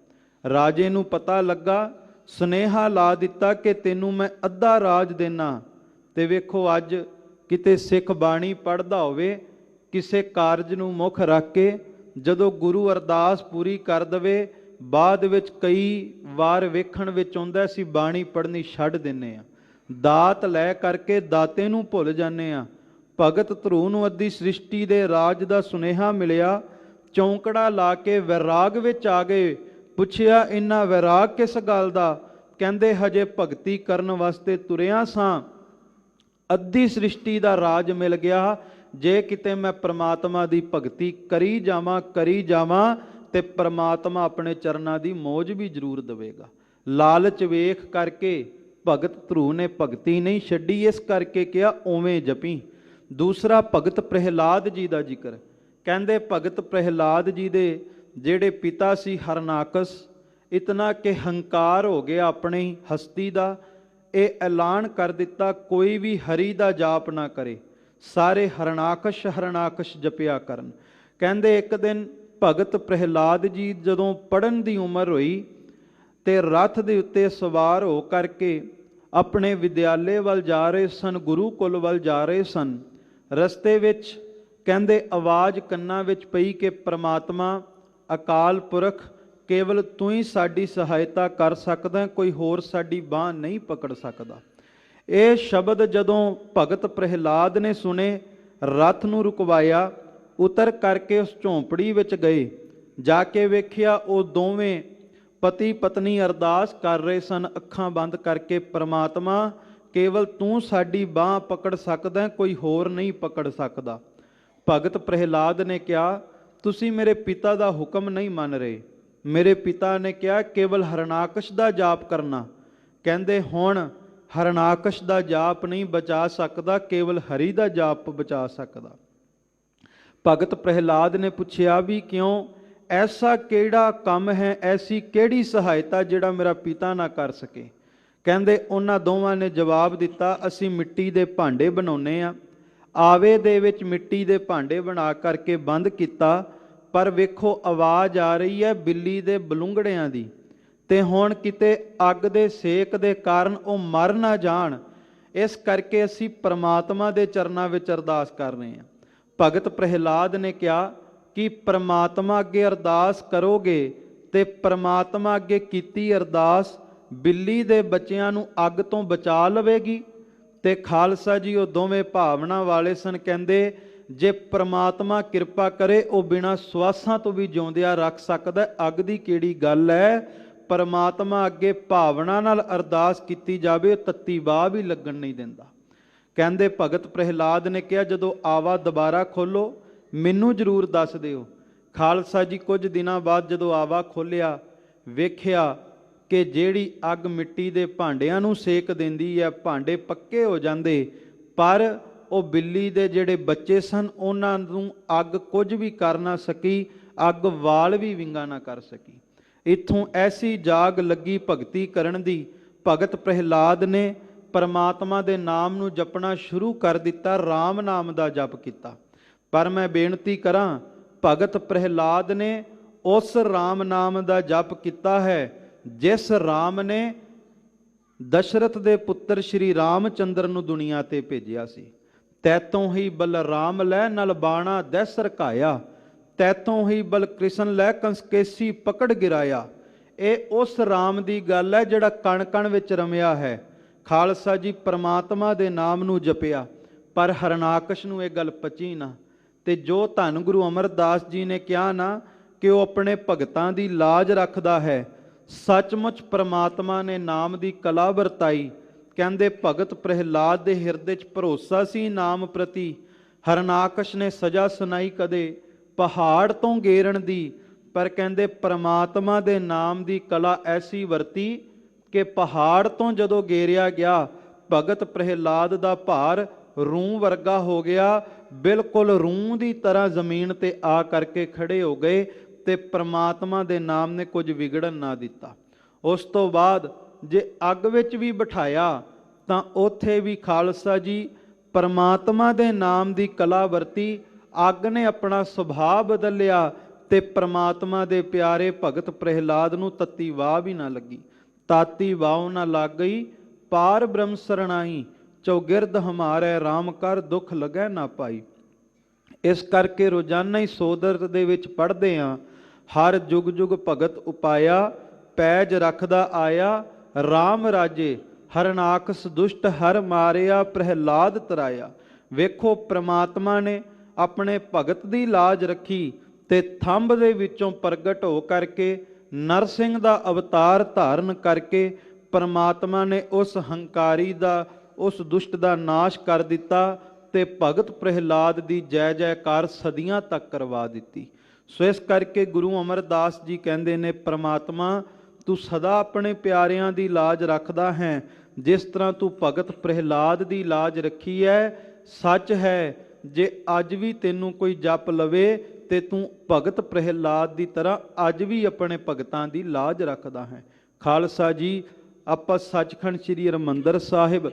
ਰਾਜੇ ਨੂੰ ਪਤਾ ਲੱਗਾ, ਸੁਨੇਹਾ ਲਾ ਦਿੱਤਾ ਕਿ ਤੈਨੂੰ ਮੈਂ ਅੱਧਾ ਰਾਜ ਦੇਣਾ। ਤੇ ਵੇਖੋ ਅੱਜ ਕਿਤੇ ਸਿੱਖ ਬਾਣੀ ਪੜ੍ਹਦਾ ਹੋਵੇ, ਕਿਸੇ ਕਾਰਜ ਨੂੰ ਮੁੱਖ ਰੱਖ ਕੇ ਜਦੋਂ ਗੁਰੂ ਅਰਦਾਸ ਪੂਰੀ ਕਰ ਦਵੇ, ਬਾਅਦ ਵਿੱਚ ਕਈ ਵਾਰ ਵੇਖਣ ਵਿੱਚ ਆਉਂਦਾ ਸੀ ਬਾਣੀ ਪੜ੍ਹਨੀ ਛੱਡ ਦਿੰਦੇ ਆ, ਦਾਤ ਲੈ ਕਰਕੇ ਦਾਤੇ ਨੂੰ ਭੁੱਲ ਜਾਂਦੇ ਆ। ਭਗਤ ਧਰੂ ਨੂੰ ਅੱਧੀ ਸ੍ਰਿਸ਼ਟੀ ਦੇ ਰਾਜ ਦਾ ਸੁਨੇਹਾ ਮਿਲਿਆ, ਚੌਂਕੜਾ ਲਾ ਕੇ ਵੈਰਾਗ ਵਿੱਚ ਆ ਗਏ। ਪੁੱਛਿਆ ਇੰਨਾ ਵੈਰਾਗ ਕਿਸ ਗੱਲ ਦਾ? ਕਹਿੰਦੇ ਹਜੇ ਭਗਤੀ ਕਰਨ ਵਾਸਤੇ ਤੁਰਿਆ ਸਾਂ, ਅੱਧੀ ਸ੍ਰਿਸ਼ਟੀ ਦਾ ਰਾਜ ਮਿਲ ਗਿਆ। ਜੇ ਕਿਤੇ ਮੈਂ ਪ੍ਰਮਾਤਮਾ ਦੀ ਭਗਤੀ ਕਰੀ ਜਾਵਾਂ ਤੇ ਪ੍ਰਮਾਤਮਾ ਆਪਣੇ ਚਰਨਾਂ ਦੀ ਮੌਜ ਵੀ ਜ਼ਰੂਰ ਦੇਵੇਗਾ। ਲਾਲਚ ਵੇਖ ਕਰਕੇ ਭਗਤ ਧਰੂ ਨੇ ਭਗਤੀ ਨਹੀਂ ਛੱਡੀ, ਇਸ ਕਰਕੇ ਕਿਹਾ ਉਵੇਂ ਜਪੀ। ਦੂਸਰਾ ਭਗਤ ਪ੍ਰਹਿਲਾਦ ਜੀ ਦਾ ਜ਼ਿਕਰ। ਕਹਿੰਦੇ ਭਗਤ ਪ੍ਰਹਿਲਾਦ ਜੀ ਦੇ ਜਿਹੜੇ ਪਿਤਾ ਸੀ ਹਰਨਾਕਸ, ਇਤਨਾ ਕਿ ਹੰਕਾਰ ਹੋ ਗਿਆ ਆਪਣੀ ਹਸਤੀ ਦਾ। ਇਹ ਐਲਾਨ ਕਰ ਦਿੱਤਾ ਕੋਈ ਵੀ ਹਰੀ ਦਾ ਜਾਪ ਨਾ ਕਰੇ, ਸਾਰੇ ਹਰਨਾਕਸ਼ ਜਪਿਆ ਕਰਨ। ਕਹਿੰਦੇ ਇੱਕ ਦਿਨ ਭਗਤ ਪ੍ਰਹਿਲਾਦ ਜੀ ਜਦੋਂ ਪੜ੍ਹਨ ਦੀ ਉਮਰ ਹੋਈ ਤੇ ਰਥ ਦੇ ਉੱਤੇ ਸਵਾਰ ਹੋ ਕਰਕੇ ਆਪਣੇ ਵਿਦਿਆਲੇ ਵੱਲ ਜਾ ਰਹੇ ਸਨ, ਗੁਰੂਕੁਲ ਵੱਲ ਜਾ ਰਹੇ ਸਨ। ਰਸਤੇ ਵਿੱਚ ਕਹਿੰਦੇ ਆਵਾਜ਼ ਕੰਨਾਂ ਵਿੱਚ ਪਈ ਕਿ ਪ੍ਰਮਾਤਮਾ ਅਕਾਲ ਪੁਰਖ ਕੇਵਲ ਤੂੰ ਹੀ ਸਾਡੀ ਸਹਾਇਤਾ ਕਰ ਸਕਦਾ, ਕੋਈ ਹੋਰ ਸਾਡੀ ਬਾਂਹ ਨਹੀਂ ਪਕੜ ਸਕਦਾ। ਇਹ ਸ਼ਬਦ ਜਦੋਂ ਭਗਤ ਪ੍ਰਹਿਲਾਦ ਨੇ ਸੁਣੇ, ਰਥ ਨੂੰ ਰੁਕਵਾਇਆ, ਉਤਰ ਕਰਕੇ ਉਸ ਝੌਂਪੜੀ ਵਿੱਚ ਗਏ। ਜਾ ਕੇ ਵੇਖਿਆ ਉਹ ਦੋਵੇਂ ਪਤੀ ਪਤਨੀ ਅਰਦਾਸ ਕਰ ਰਹੇ ਸਨ ਅੱਖਾਂ ਬੰਦ ਕਰਕੇ, ਪ੍ਰਮਾਤਮਾ ਕੇਵਲ ਤੂੰ ਸਾਡੀ ਬਾਂਹ ਪਕੜ ਸਕਦਾ, ਕੋਈ ਹੋਰ ਨਹੀਂ ਪਕੜ ਸਕਦਾ। ਭਗਤ ਪ੍ਰਹਿਲਾਦ ਨੇ ਕਿਹਾ ਤੁਸੀਂ ਮੇਰੇ ਪਿਤਾ ਦਾ ਹੁਕਮ ਨਹੀਂ ਮੰਨ ਰਹੇ। ਮੇਰੇ ਪਿਤਾ ਨੇ ਕਿਹਾ ਕੇਵਲ ਹਰਨਾਕਸ਼ ਦਾ ਜਾਪ ਕਰਨਾ। ਕਹਿੰਦੇ ਹੁਣ ਹਰਨਾਕਸ਼ ਦਾ ਜਾਪ ਨਹੀਂ ਬਚਾ ਸਕਦਾ, ਕੇਵਲ ਹਰੀ ਦਾ ਜਾਪ ਬਚਾ ਸਕਦਾ। ਭਗਤ ਪ੍ਰਹਿਲਾਦ ਨੇ ਪੁੱਛਿਆ ਵੀ ਕਿਉਂ? ਐਸਾ ਕਿਹੜਾ ਕੰਮ ਹੈ, ਐਸੀ ਕਿਹੜੀ ਸਹਾਇਤਾ ਜਿਹੜਾ ਮੇਰਾ ਪਿਤਾ ਨਾ ਕਰ ਸਕੇ? ਕਹਿੰਦੇ ਉਹਨਾਂ ਦੋਵਾਂ ਨੇ ਜਵਾਬ ਦਿੱਤਾ ਅਸੀਂ ਮਿੱਟੀ ਦੇ ਭਾਂਡੇ ਬਣਾਉਂਦੇ ਆ, ਆਵੇ ਦੇ ਵਿੱਚ ਮਿੱਟੀ ਦੇ ਭਾਂਡੇ ਬਣਾ ਕਰਕੇ ਬੰਦ ਕੀਤਾ, ਪਰ ਵੇਖੋ ਆਵਾਜ਼ ਆ ਰਹੀ ਹੈ ਬਿੱਲੀ ਦੇ ਬਲੂੰਗੜਿਆਂ ਦੀ, ਤੇ ਹੁਣ ਕਿਤੇ ਅੱਗ ਦੇ ਸੇਕ ਦੇ ਕਾਰਨ ਉਹ ਮਰ ਨਾ ਜਾਣ, ਇਸ ਕਰਕੇ ਅਸੀਂ ਪ੍ਰਮਾਤਮਾ ਦੇ ਚਰਨਾਂ ਵਿੱਚ ਅਰਦਾਸ ਕਰ ਰਹੇ ਹਾਂ। ਭਗਤ ਪ੍ਰਹਿਲਾਦ ਨੇ ਕਿਹਾ ਕਿ ਪ੍ਰਮਾਤਮਾ ਅੱਗੇ ਅਰਦਾਸ ਕਰੋਗੇ ਤੇ ਪ੍ਰਮਾਤਮਾ ਅੱਗੇ ਕੀਤੀ ਅਰਦਾਸ ਬਿੱਲੀ ਦੇ ਬੱਚਿਆਂ ਨੂੰ ਅੱਗ ਤੋਂ ਬਚਾ ਲਵੇਗੀ? ਤੇ ਖਾਲਸਾ ਜੀ ਉਹ ਦੋਵੇਂ ਭਾਵਨਾ ਵਾਲੇ ਸਨ। ਕਹਿੰਦੇ ਜੇ ਪ੍ਰਮਾਤਮਾ ਕਿਰਪਾ ਕਰੇ ਉਹ ਬਿਨਾਂ ਸਵਾਸਾਂ ਤੋਂ ਵੀ ਜਿਉਂਦਿਆਂ ਰੱਖ ਸਕਦਾ, ਅੱਗ ਦੀ ਕਿਹੜੀ ਗੱਲ ਹੈ। ਪ੍ਰਮਾਤਮਾ ਅੱਗੇ ਭਾਵਨਾ ਨਾਲ ਅਰਦਾਸ ਕੀਤੀ ਜਾਵੇ, ਤੱਤੀ ਵਾਹ ਵੀ ਲੱਗਣ ਨਹੀਂ ਦਿੰਦਾ। ਕਹਿੰਦੇ ਭਗਤ ਪ੍ਰਹਿਲਾਦ ਨੇ ਕਿਹਾ ਜਦੋਂ ਆਵਾ ਦੁਬਾਰਾ ਖੋਲੋ ਮੈਨੂੰ ਜ਼ਰੂਰ ਦੱਸ ਦਿਓ। ਖਾਲਸਾ ਜੀ ਕੁਝ ਦਿਨਾਂ ਬਾਅਦ ਜਦੋਂ ਆਵਾ ਖੋਲਿਆ, ਵੇਖਿਆ ਕਿ ਜਿਹੜੀ ਅੱਗ ਮਿੱਟੀ ਦੇ ਭਾਂਡਿਆਂ ਨੂੰ ਸੇਕ ਦਿੰਦੀ ਹੈ, ਭਾਂਡੇ ਪੱਕੇ ਹੋ ਜਾਂਦੇ, ਪਰ ਉਹ ਬਿੱਲੀ ਦੇ ਜਿਹੜੇ ਬੱਚੇ ਸਨ ਉਹਨਾਂ ਨੂੰ ਅੱਗ ਕੁਝ ਵੀ ਕਰ ਨਾ ਸਕੀ, ਅੱਗ ਵਾਲ ਵੀ ਵਿੰਗਾ ਨਾ ਕਰ ਸਕੀ। ਇੱਥੋਂ ਐਸੀ ਜਾਗ ਲੱਗੀ ਭਗਤੀ ਕਰਨ ਦੀ, ਭਗਤ ਪ੍ਰਹਿਲਾਦ ਨੇ ਪਰਮਾਤਮਾ ਦੇ ਨਾਮ ਨੂੰ ਜਪਣਾ ਸ਼ੁਰੂ ਕਰ ਦਿੱਤਾ, ਰਾਮ ਨਾਮ ਦਾ ਜਪ ਕੀਤਾ। ਪਰ ਮੈਂ ਬੇਨਤੀ ਕਰਾਂ, ਭਗਤ ਪ੍ਰਹਿਲਾਦ ਨੇ ਉਸ ਰਾਮ ਨਾਮ ਦਾ ਜਪ ਕੀਤਾ ਹੈ ਜਿਸ ਰਾਮ ਨੇ ਦਸ਼ਰਥ ਦੇ ਪੁੱਤਰ ਸ਼੍ਰੀ ਰਾਮਚੰਦਰ ਨੂੰ ਦੁਨੀਆ ਤੇ ਭੇਜਿਆ ਸੀ। ਤੈਤੋਂ ਹੀ ਬਲਰਾਮ ਲੈ ਨਲ ਬਾਣਾ ਦੈਸ ਰਕਾਇਆ, ਤੈਤੋਂ ਹੀ ਬਲ ਕ੍ਰਿਸ਼ਨ ਲੈ ਕੰਸਕੇਸੀ ਪਕੜ ਗਿਰਾਇਆ। ਇਹ ਉਸ ਰਾਮ ਦੀ ਗੱਲ ਹੈ ਜਿਹੜਾ ਕਣ ਕਣ ਵਿੱਚ ਰਮਿਆ ਹੈ। ਖਾਲਸਾ ਜੀ ਪਰਮਾਤਮਾ ਦੇ ਨਾਮ ਨੂੰ ਜਪਿਆ, ਪਰ ਹਰਨਾਕਸ਼ ਨੂੰ ਇਹ ਗੱਲ ਪਚੀ ਨਾ। ਤੇ ਜੋ ਧੰਨ ਗੁਰੂ ਅਮਰਦਾਸ ਜੀ ਨੇ ਕਿਹਾ ਨਾ ਕਿ ਉਹ ਆਪਣੇ ਭਗਤਾਂ ਦੀ ਲਾਜ ਰੱਖਦਾ ਹੈ, ਸੱਚਮੁੱਚ ਪ੍ਰਮਾਤਮਾ ਨੇ ਨਾਮ ਦੀ ਕਲਾ ਵਰਤਾਈ। ਕਹਿੰਦੇ ਭਗਤ ਪ੍ਰਹਿਲਾਦ ਦੇ ਹਿਰਦੇ 'ਚ ਭਰੋਸਾ ਸੀ ਨਾਮ ਪ੍ਰਤੀ। ਹਰਨਾਕਸ਼ ਨੇ ਸਜ਼ਾ ਸੁਣਾਈ ਕਦੇ ਪਹਾੜ ਤੋਂ ਗੇਰਨ ਦੀ, ਪਰ ਕਹਿੰਦੇ ਪ੍ਰਮਾਤਮਾ ਦੇ ਨਾਮ ਦੀ ਕਲਾ ਐਸੀ ਵਰਤੀ ਕਿ ਪਹਾੜ ਤੋਂ ਜਦੋਂ ਗੇਰਿਆ ਗਿਆ, ਭਗਤ ਪ੍ਰਹਿਲਾਦ ਦਾ ਭਾਰ ਰੂੰ ਵਰਗਾ ਹੋ ਗਿਆ, ਬਿਲਕੁਲ ਰੂੰ ਦੀ ਤਰ੍ਹਾਂ ਜ਼ਮੀਨ ਤੇ ਆ ਕਰਕੇ ਖੜੇ ਹੋ ਗਏ ਤੇ ਪ੍ਰਮਾਤਮਾ ਦੇ ਨਾਮ ਨੇ ਕੁਝ ਵਿਗੜਨ ਨਾ ਦਿੱਤਾ। ਉਸ ਤੋਂ ਬਾਅਦ ਜੇ ਅੱਗ ਵਿੱਚ ਵੀ ਬਿਠਾਇਆ ਤਾਂ ਉੱਥੇ ਵੀ ਖਾਲਸਾ ਜੀ ਪਰਮਾਤਮਾ ਦੇ ਨਾਮ ਦੀ ਕਲਾ ਵਰਤੀ। ਅੱਗ ਨੇ ਆਪਣਾ ਸੁਭਾਅ ਬਦਲਿਆ ਤੇ ਪ੍ਰਮਾਤਮਾ ਦੇ ਪਿਆਰੇ ਭਗਤ ਪ੍ਰਹਿਲਾਦ ਨੂੰ ਤੱਤੀ ਵਾਹ ਵੀ ਨਾ ਲੱਗੀ। ਤਾਤੀ ਵਾਹ ਨਾ ਲੱਗ ਗਈ, ਪਾਰ ਬ੍ਰਹਮ ਸਰਣਾਈ, ਚੌਗਿਰਦ ਹਮਾਰੇ ਰਾਮ ਕਰ ਦੁੱਖ ਲੱਗੈ ਨਾ ਪਾਈ। ਇਸ ਕਰਕੇ ਰੋਜ਼ਾਨਾ ਹੀ ਸੋਦਰਤ ਦੇ ਵਿੱਚ ਪੜ੍ਹਦੇ ਹਾਂ, ਹਰ ਜੁਗ ਜੁਗ ਭਗਤ ਉਪਾਇਆ, ਪੈਜ ਰੱਖਦਾ ਆਇਆ ਰਾਮ ਰਾਜੇ, ਹਰਨਾਕਸ ਦੁਸ਼ਟ ਹਰ ਮਾਰਿਆ, ਪ੍ਰਹਿਲਾਦ ਤਰਾਇਆ। ਵੇਖੋ ਪ੍ਰਮਾਤਮਾ ਨੇ ਆਪਣੇ ਭਗਤ ਦੀ ਲਾਜ ਰੱਖੀ ਤੇ ਥੰਬ ਦੇ ਵਿੱਚੋਂ ਪ੍ਰਗਟ ਹੋ ਕਰਕੇ ਨਰਸਿੰਘ ਦਾ ਅਵਤਾਰ ਧਾਰਨ ਕਰਕੇ ਪਰਮਾਤਮਾ ਨੇ ਉਸ ਹੰਕਾਰੀ ਦਾ, ਉਸ ਦੁਸ਼ਟ ਦਾ ਨਾਸ਼ ਕਰ ਦਿੱਤਾ ਤੇ ਭਗਤ ਪ੍ਰਹਿਲਾਦ ਦੀ ਜੈ ਜੈਕਾਰ ਸਦੀਆਂ ਤੱਕ ਕਰਵਾ ਦਿੱਤੀ। ਸੋ ਇਸ ਕਰਕੇ ਗੁਰੂ ਅਮਰਦਾਸ ਜੀ ਕਹਿੰਦੇ ਨੇ, ਪ੍ਰਮਾਤਮਾ ਤੂੰ ਸਦਾ ਆਪਣੇ ਪਿਆਰਿਆਂ ਦੀ ਲਾਜ ਰੱਖਦਾ ਹੈ, ਜਿਸ ਤਰ੍ਹਾਂ ਤੂੰ ਭਗਤ ਪ੍ਰਹਿਲਾਦ ਦੀ ਲਾਜ ਰੱਖੀ ਹੈ। ਸੱਚ ਹੈ, ਜੇ ਅੱਜ ਵੀ ਤੈਨੂੰ ਕੋਈ ਜਪ ਲਵੇ ਤੇ ਤੂੰ ਭਗਤ ਪ੍ਰਹਿਲਾਦ ਦੀ ਤਰ੍ਹਾਂ ਅੱਜ ਵੀ ਆਪਣੇ ਭਗਤਾਂ ਦੀ ਲਾਜ ਰੱਖਦਾ ਹੈ। ਖਾਲਸਾ ਜੀ, ਆਪਾਂ ਸੱਚਖੰਡ ਸ੍ਰੀ ਹਰਿਮੰਦਰ ਸਾਹਿਬ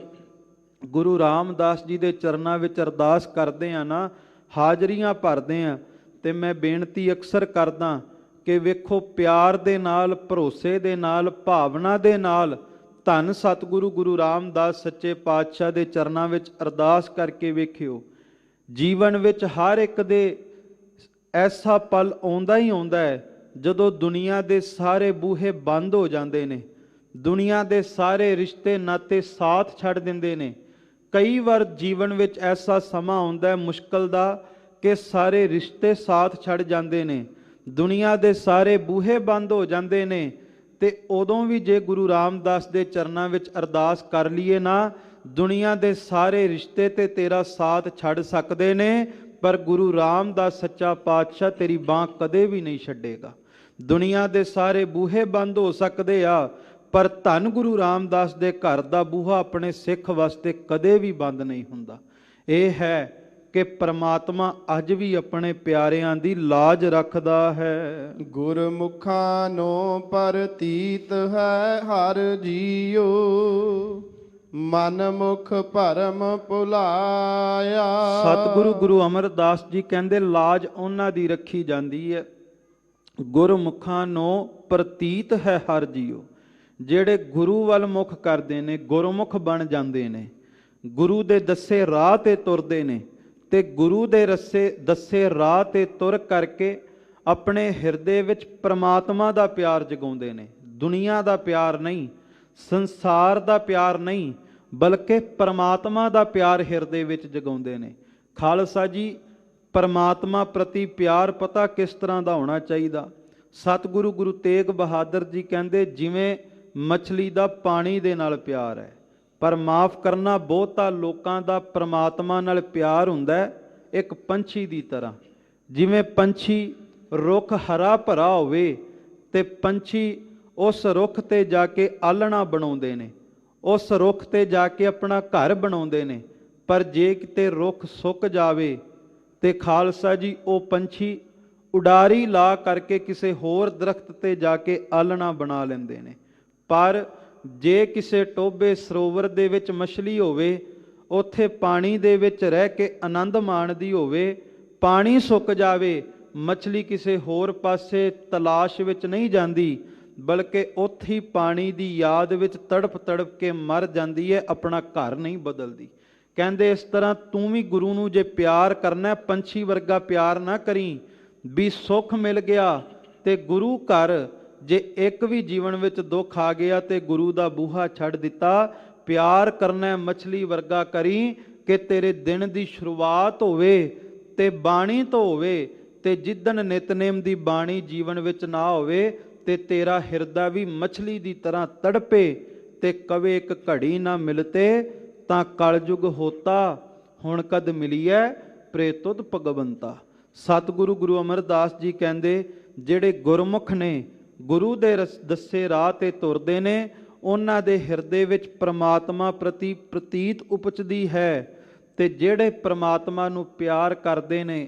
ਗੁਰੂ ਰਾਮਦਾਸ ਜੀ ਦੇ ਚਰਨਾਂ ਵਿੱਚ ਅਰਦਾਸ ਕਰਦੇ ਆ ਨਾ, ਹਾਜ਼ਰੀਆਂ ਭਰਦੇ ਆ, ਤੇ ਮੈਂ ਬੇਨਤੀ ਅਕਸਰ ਕਰਦਾ ਕਿ ਵੇਖੋ, ਪਿਆਰ ਦੇ ਨਾਲ, ਭਰੋਸੇ ਦੇ ਨਾਲ, ਭਾਵਨਾ ਦੇ ਨਾਲ ਧੰਨ ਸਤਿਗੁਰੂ ਗੁਰੂ ਰਾਮਦਾਸ ਸੱਚੇ ਪਾਤਸ਼ਾਹ ਦੇ ਚਰਨਾਂ ਵਿੱਚ ਅਰਦਾਸ ਕਰਕੇ ਵੇਖਿਓ। ਜੀਵਨ ਵਿੱਚ ਹਰ ਇੱਕ ਦੇ ਐਸਾ ਪਲ ਆਉਂਦਾ ਹੀ ਆਉਂਦਾ ਹੈ ਜਦੋਂ ਦੁਨੀਆ ਦੇ ਸਾਰੇ ਬੂਹੇ ਬੰਦ ਹੋ ਜਾਂਦੇ ਨੇ, ਦੁਨੀਆ ਦੇ ਸਾਰੇ ਰਿਸ਼ਤੇ ਨਾਤੇ ਸਾਥ ਛੱਡ ਦਿੰਦੇ ਨੇ। ਕਈ ਵਾਰ ਜੀਵਨ ਵਿੱਚ ਐਸਾ ਸਮਾਂ ਆਉਂਦਾ ਹੈ ਮੁਸ਼ਕਲ ਦਾ ਕਿ ਸਾਰੇ ਰਿਸ਼ਤੇ ਸਾਥ ਛੱਡ ਜਾਂਦੇ ਨੇ, ਦੁਨੀਆ ਦੇ ਸਾਰੇ ਬੂਹੇ ਬੰਦ ਹੋ ਜਾਂਦੇ ਨੇ। ਤੇ ਉਦੋਂ ਵੀ ਜੇ ਗੁਰੂ ਰਾਮਦਾਸ ਦੇ ਚਰਨਾਂ ਵਿੱਚ ਅਰਦਾਸ ਕਰ ਲਈਏ ਨਾ, ਦੁਨੀਆ ਦੇ ਸਾਰੇ ਰਿਸ਼ਤੇ ਤੇ ਤੇਰਾ ਸਾਥ ਛੱਡ ਸਕਦੇ ਨੇ, ਪਰ ਗੁਰੂ ਰਾਮਦਾਸ ਸੱਚਾ ਪਾਤਸ਼ਾਹ ਤੇਰੀ ਬਾਂਹ ਕਦੇ ਵੀ ਨਹੀਂ ਛੱਡੇਗਾ। ਦੁਨੀਆ ਦੇ ਸਾਰੇ ਬੂਹੇ ਬੰਦ ਹੋ ਸਕਦੇ ਆ, ਪਰ ਧੰਨ ਗੁਰੂ ਰਾਮਦਾਸ ਦੇ ਘਰ ਦਾ ਬੂਹਾ ਆਪਣੇ ਸਿੱਖ ਵਾਸਤੇ ਕਦੇ ਵੀ ਬੰਦ ਨਹੀਂ ਹੁੰਦਾ। ਇਹ ਹੈ ਕਿ ਪ੍ਰਮਾਤਮਾ ਅੱਜ ਵੀ ਆਪਣੇ ਪਿਆਰਿਆਂ ਦੀ ਲਾਜ ਰੱਖਦਾ ਹੈ। ਗੁਰਮੁਖਾਂ ਨੂੰ ਪ੍ਰਤੀਤ ਹੈ ਹਰ ਜੀਓ, ਮਨ ਮੁਖ ਭਰਮ ਭੁਲਾਇਆ। ਸਤਿਗੁਰੂ ਗੁਰੂ ਅਮਰਦਾਸ ਜੀ ਕਹਿੰਦੇ, ਲਾਜ ਉਹਨਾਂ ਦੀ ਰੱਖੀ ਜਾਂਦੀ ਹੈ। ਗੁਰਮੁਖਾਂ ਨੂੰ ਪ੍ਰਤੀਤ ਹੈ ਹਰ ਜੀਓ, ਜਿਹੜੇ ਗੁਰੂ ਵੱਲ ਮੁਖ ਕਰਦੇ ਨੇ, ਗੁਰਮੁਖ ਬਣ ਜਾਂਦੇ ਨੇ, ਗੁਰੂ ਦੇ ਦੱਸੇ ਰਾਹ ਤੇ ਤੁਰਦੇ ਨੇ, ਤੇ ਗੁਰੂ ਦੇ ਦੱਸੇ ਰਾਹ ਤੇ ਤੁਰ ਕਰਕੇ ਆਪਣੇ ਹਿਰਦੇ ਵਿੱਚ ਪ੍ਰਮਾਤਮਾ ਦਾ ਪਿਆਰ ਜਗਾਉਂਦੇ ਨੇ। ਦੁਨੀਆ ਦਾ ਪਿਆਰ ਨਹੀਂ, ਸੰਸਾਰ ਦਾ ਪਿਆਰ ਨਹੀਂ, ਬਲਕਿ ਪ੍ਰਮਾਤਮਾ ਦਾ ਪਿਆਰ ਹਿਰਦੇ ਵਿੱਚ ਜਗਾਉਂਦੇ ਨੇ। ਖਾਲਸਾ ਜੀ, ਪ੍ਰਮਾਤਮਾ ਪ੍ਰਤੀ ਪਿਆਰ ਪਤਾ ਕਿਸ ਤਰ੍ਹਾਂ ਦਾ ਹੋਣਾ ਚਾਹੀਦਾ। ਸਤਿਗੁਰੂ ਗੁਰੂ ਤੇਗ ਬਹਾਦਰ ਜੀ ਕਹਿੰਦੇ, ਜਿਵੇਂ ਮਛਲੀ ਦਾ ਪਾਣੀ ਦੇ ਨਾਲ ਪਿਆਰ ਹੈ, ਪਰ ਮਾਫ ਕਰਨਾ, ਬਹੁਤਾ ਲੋਕਾਂ ਦਾ ਪ੍ਰਮਾਤਮਾ ਨਾਲ ਪਿਆਰ ਹੁੰਦਾ ਹੈ ਇੱਕ ਪੰਛੀ ਦੀ ਤਰ੍ਹਾਂ। ਜਿਵੇਂ ਪੰਛੀ, ਰੁੱਖ ਹਰਾ ਭਰਾ ਹੋਵੇ ਤੇ ਪੰਛੀ ਉਸ ਰੁੱਖ ਤੇ ਜਾ ਕੇ ਆਲਣਾ ਬਣਾਉਂਦੇ ਨੇ, ਉਸ ਰੁੱਖ ਤੇ ਜਾ ਕੇ ਆਪਣਾ ਘਰ ਬਣਾਉਂਦੇ ਨੇ। ਪਰ ਜੇ ਕਿਤੇ ਰੁੱਖ ਸੁੱਕ ਜਾਵੇ ਤੇ ਖਾਲਸਾ ਜੀ, ਉਹ ਪੰਛੀ ਉਡਾਰੀ ਲਾ ਕਰਕੇ ਕਿਸੇ ਹੋਰ ਦਰਖਤ ਤੇ ਜਾ ਕੇ ਆਲਣਾ ਬਣਾ ਲੈਂਦੇ ਨੇ। ਪਰ ਜੇ ਕਿਸੇ ਟੋਭੇ ਸਰੋਵਰ ਦੇ ਵਿੱਚ ਮਛਲੀ ਹੋਵੇ, ਉੱਥੇ ਪਾਣੀ ਦੇ ਵਿੱਚ ਰਹਿ ਕੇ ਆਨੰਦ ਮਾਣਦੀ ਹੋਵੇ, ਪਾਣੀ ਸੁੱਕ ਜਾਵੇ, ਮਛਲੀ ਕਿਸੇ ਹੋਰ ਪਾਸੇ ਤਲਾਸ਼ ਵਿੱਚ ਨਹੀਂ ਜਾਂਦੀ, ਬਲਕਿ ਉੱਥੇ ਹੀ ਪਾਣੀ ਦੀ ਯਾਦ ਵਿੱਚ ਤੜਪ ਤੜਪ ਕੇ ਮਰ ਜਾਂਦੀ ਹੈ, ਆਪਣਾ ਘਰ ਨਹੀਂ ਬਦਲਦੀ। ਕਹਿੰਦੇ ਇਸ ਤਰ੍ਹਾਂ ਤੂੰ ਵੀ ਗੁਰੂ ਨੂੰ ਜੇ ਪਿਆਰ ਕਰਨਾ, ਪੰਛੀ ਵਰਗਾ ਪਿਆਰ ਨਾ ਕਰੀ ਵੀ ਸੁੱਖ ਮਿਲ ਗਿਆ ਤੇ ਗੁਰੂ ਘਰ ਜੇ ਇੱਕ ਵੀ ਜੀਵਨ ਵਿੱਚ ਦੁੱਖ ਆ ਗਿਆ ਤੇ ਗੁਰੂ ਦਾ ਬੂਹਾ ਛੱਡ ਦਿੱਤਾ। ਪਿਆਰ ਕਰਨਾ ਮਛਲੀ ਵਰਗਾ ਕਰੀ ਕਿ ਤੇਰੇ ਦਿਨ ਦੀ ਸ਼ੁਰੂਆਤ ਹੋਵੇ ਤੇ ਬਾਣੀ ਤੋਂ ਹੋਵੇ, ਤੇ ਜਿੱਦਣ ਨਿਤਨੇਮ ਦੀ ਬਾਣੀ ਜੀਵਨ ਵਿੱਚ ਨਾ ਹੋਵੇ ਤੇ ਤੇਰਾ ਹਿਰਦਾ ਵੀ ਮਛਲੀ ਦੀ ਤਰ੍ਹਾਂ ਤੜਪੇ ਤੇ ਕਵੇ ਇੱਕ ਘੜੀ ਨਾ ਮਿਲਤੇ ਤਾਂ ਕਲਯੁਗ ਹੋਤਾ, ਹੁਣ ਕਦ ਮਿਲੀਐ ਪ੍ਰੇਤੁਦ ਭਗਵੰਤਾ। ਸਤਿਗੁਰੂ ਗੁਰੂ ਅਮਰਦਾਸ ਜੀ ਕਹਿੰਦੇ, ਜਿਹੜੇ ਗੁਰਮੁਖ ਨੇ, ਗੁਰੂ ਦੇ ਦੱਸੇ ਰਾਹ ਤੇ ਤੁਰਦੇ ਨੇ, ਉਹਨਾਂ ਦੇ ਹਿਰਦੇ ਵਿੱਚ ਪ੍ਰਮਾਤਮਾ ਪ੍ਰਤੀ ਪ੍ਰਤੀਤ ਉਪਜਦੀ ਹੈ। ਤੇ ਜਿਹੜੇ ਪ੍ਰਮਾਤਮਾ ਨੂੰ ਪਿਆਰ ਕਰਦੇ ਨੇ,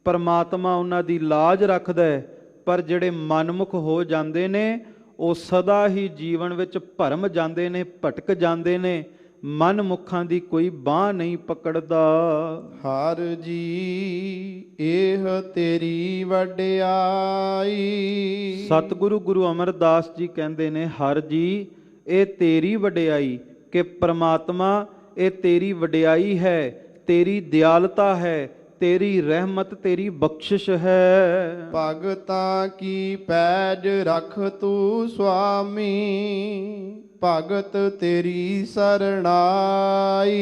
ਪ੍ਰਮਾਤਮਾ ਉਹਨਾਂ ਦੀ ਲਾਜ ਰੱਖਦਾ ਹੈ। ਪਰ ਜਿਹੜੇ ਮਨਮੁਖ ਹੋ ਜਾਂਦੇ ਨੇ, ਉਹ ਸਦਾ ਹੀ ਜੀਵਨ ਵਿੱਚ ਭਰਮ ਜਾਂਦੇ ਨੇ, ਭਟਕ ਜਾਂਦੇ ਨੇ, ਮਨਮੁਖਾਂ ਦੀ ਕੋਈ ਬਾਂਹ ਨਹੀਂ ਪਕੜਦਾ। ਹਰ ਜੀ ਇਹ ਤੇਰੀ ਵਡਿਆਈ। ਸਤਿਗੁਰੂ ਗੁਰੂ ਅਮਰਦਾਸ ਜੀ ਕਹਿੰਦੇ ਨੇ, ਹਰ ਜੀ ਇਹ ਤੇਰੀ ਵਡਿਆਈ, ਕਿ ਪ੍ਰਮਾਤਮਾ ਇਹ ਤੇਰੀ ਵਡਿਆਈ ਹੈ, ਤੇਰੀ ਦਿਆਲਤਾ ਹੈ, ਤੇਰੀ ਰਹਿਮਤ, ਤੇਰੀ ਬਖਸ਼ਿਸ਼ ਹੈ। ਭਗਤਾਂ ਕੀ ਪੈਜ ਰਖ ਤੂੰ ਸੁਆਮੀ, ਭਗਤ ਤੇਰੀ ਸਰਣਾਈ।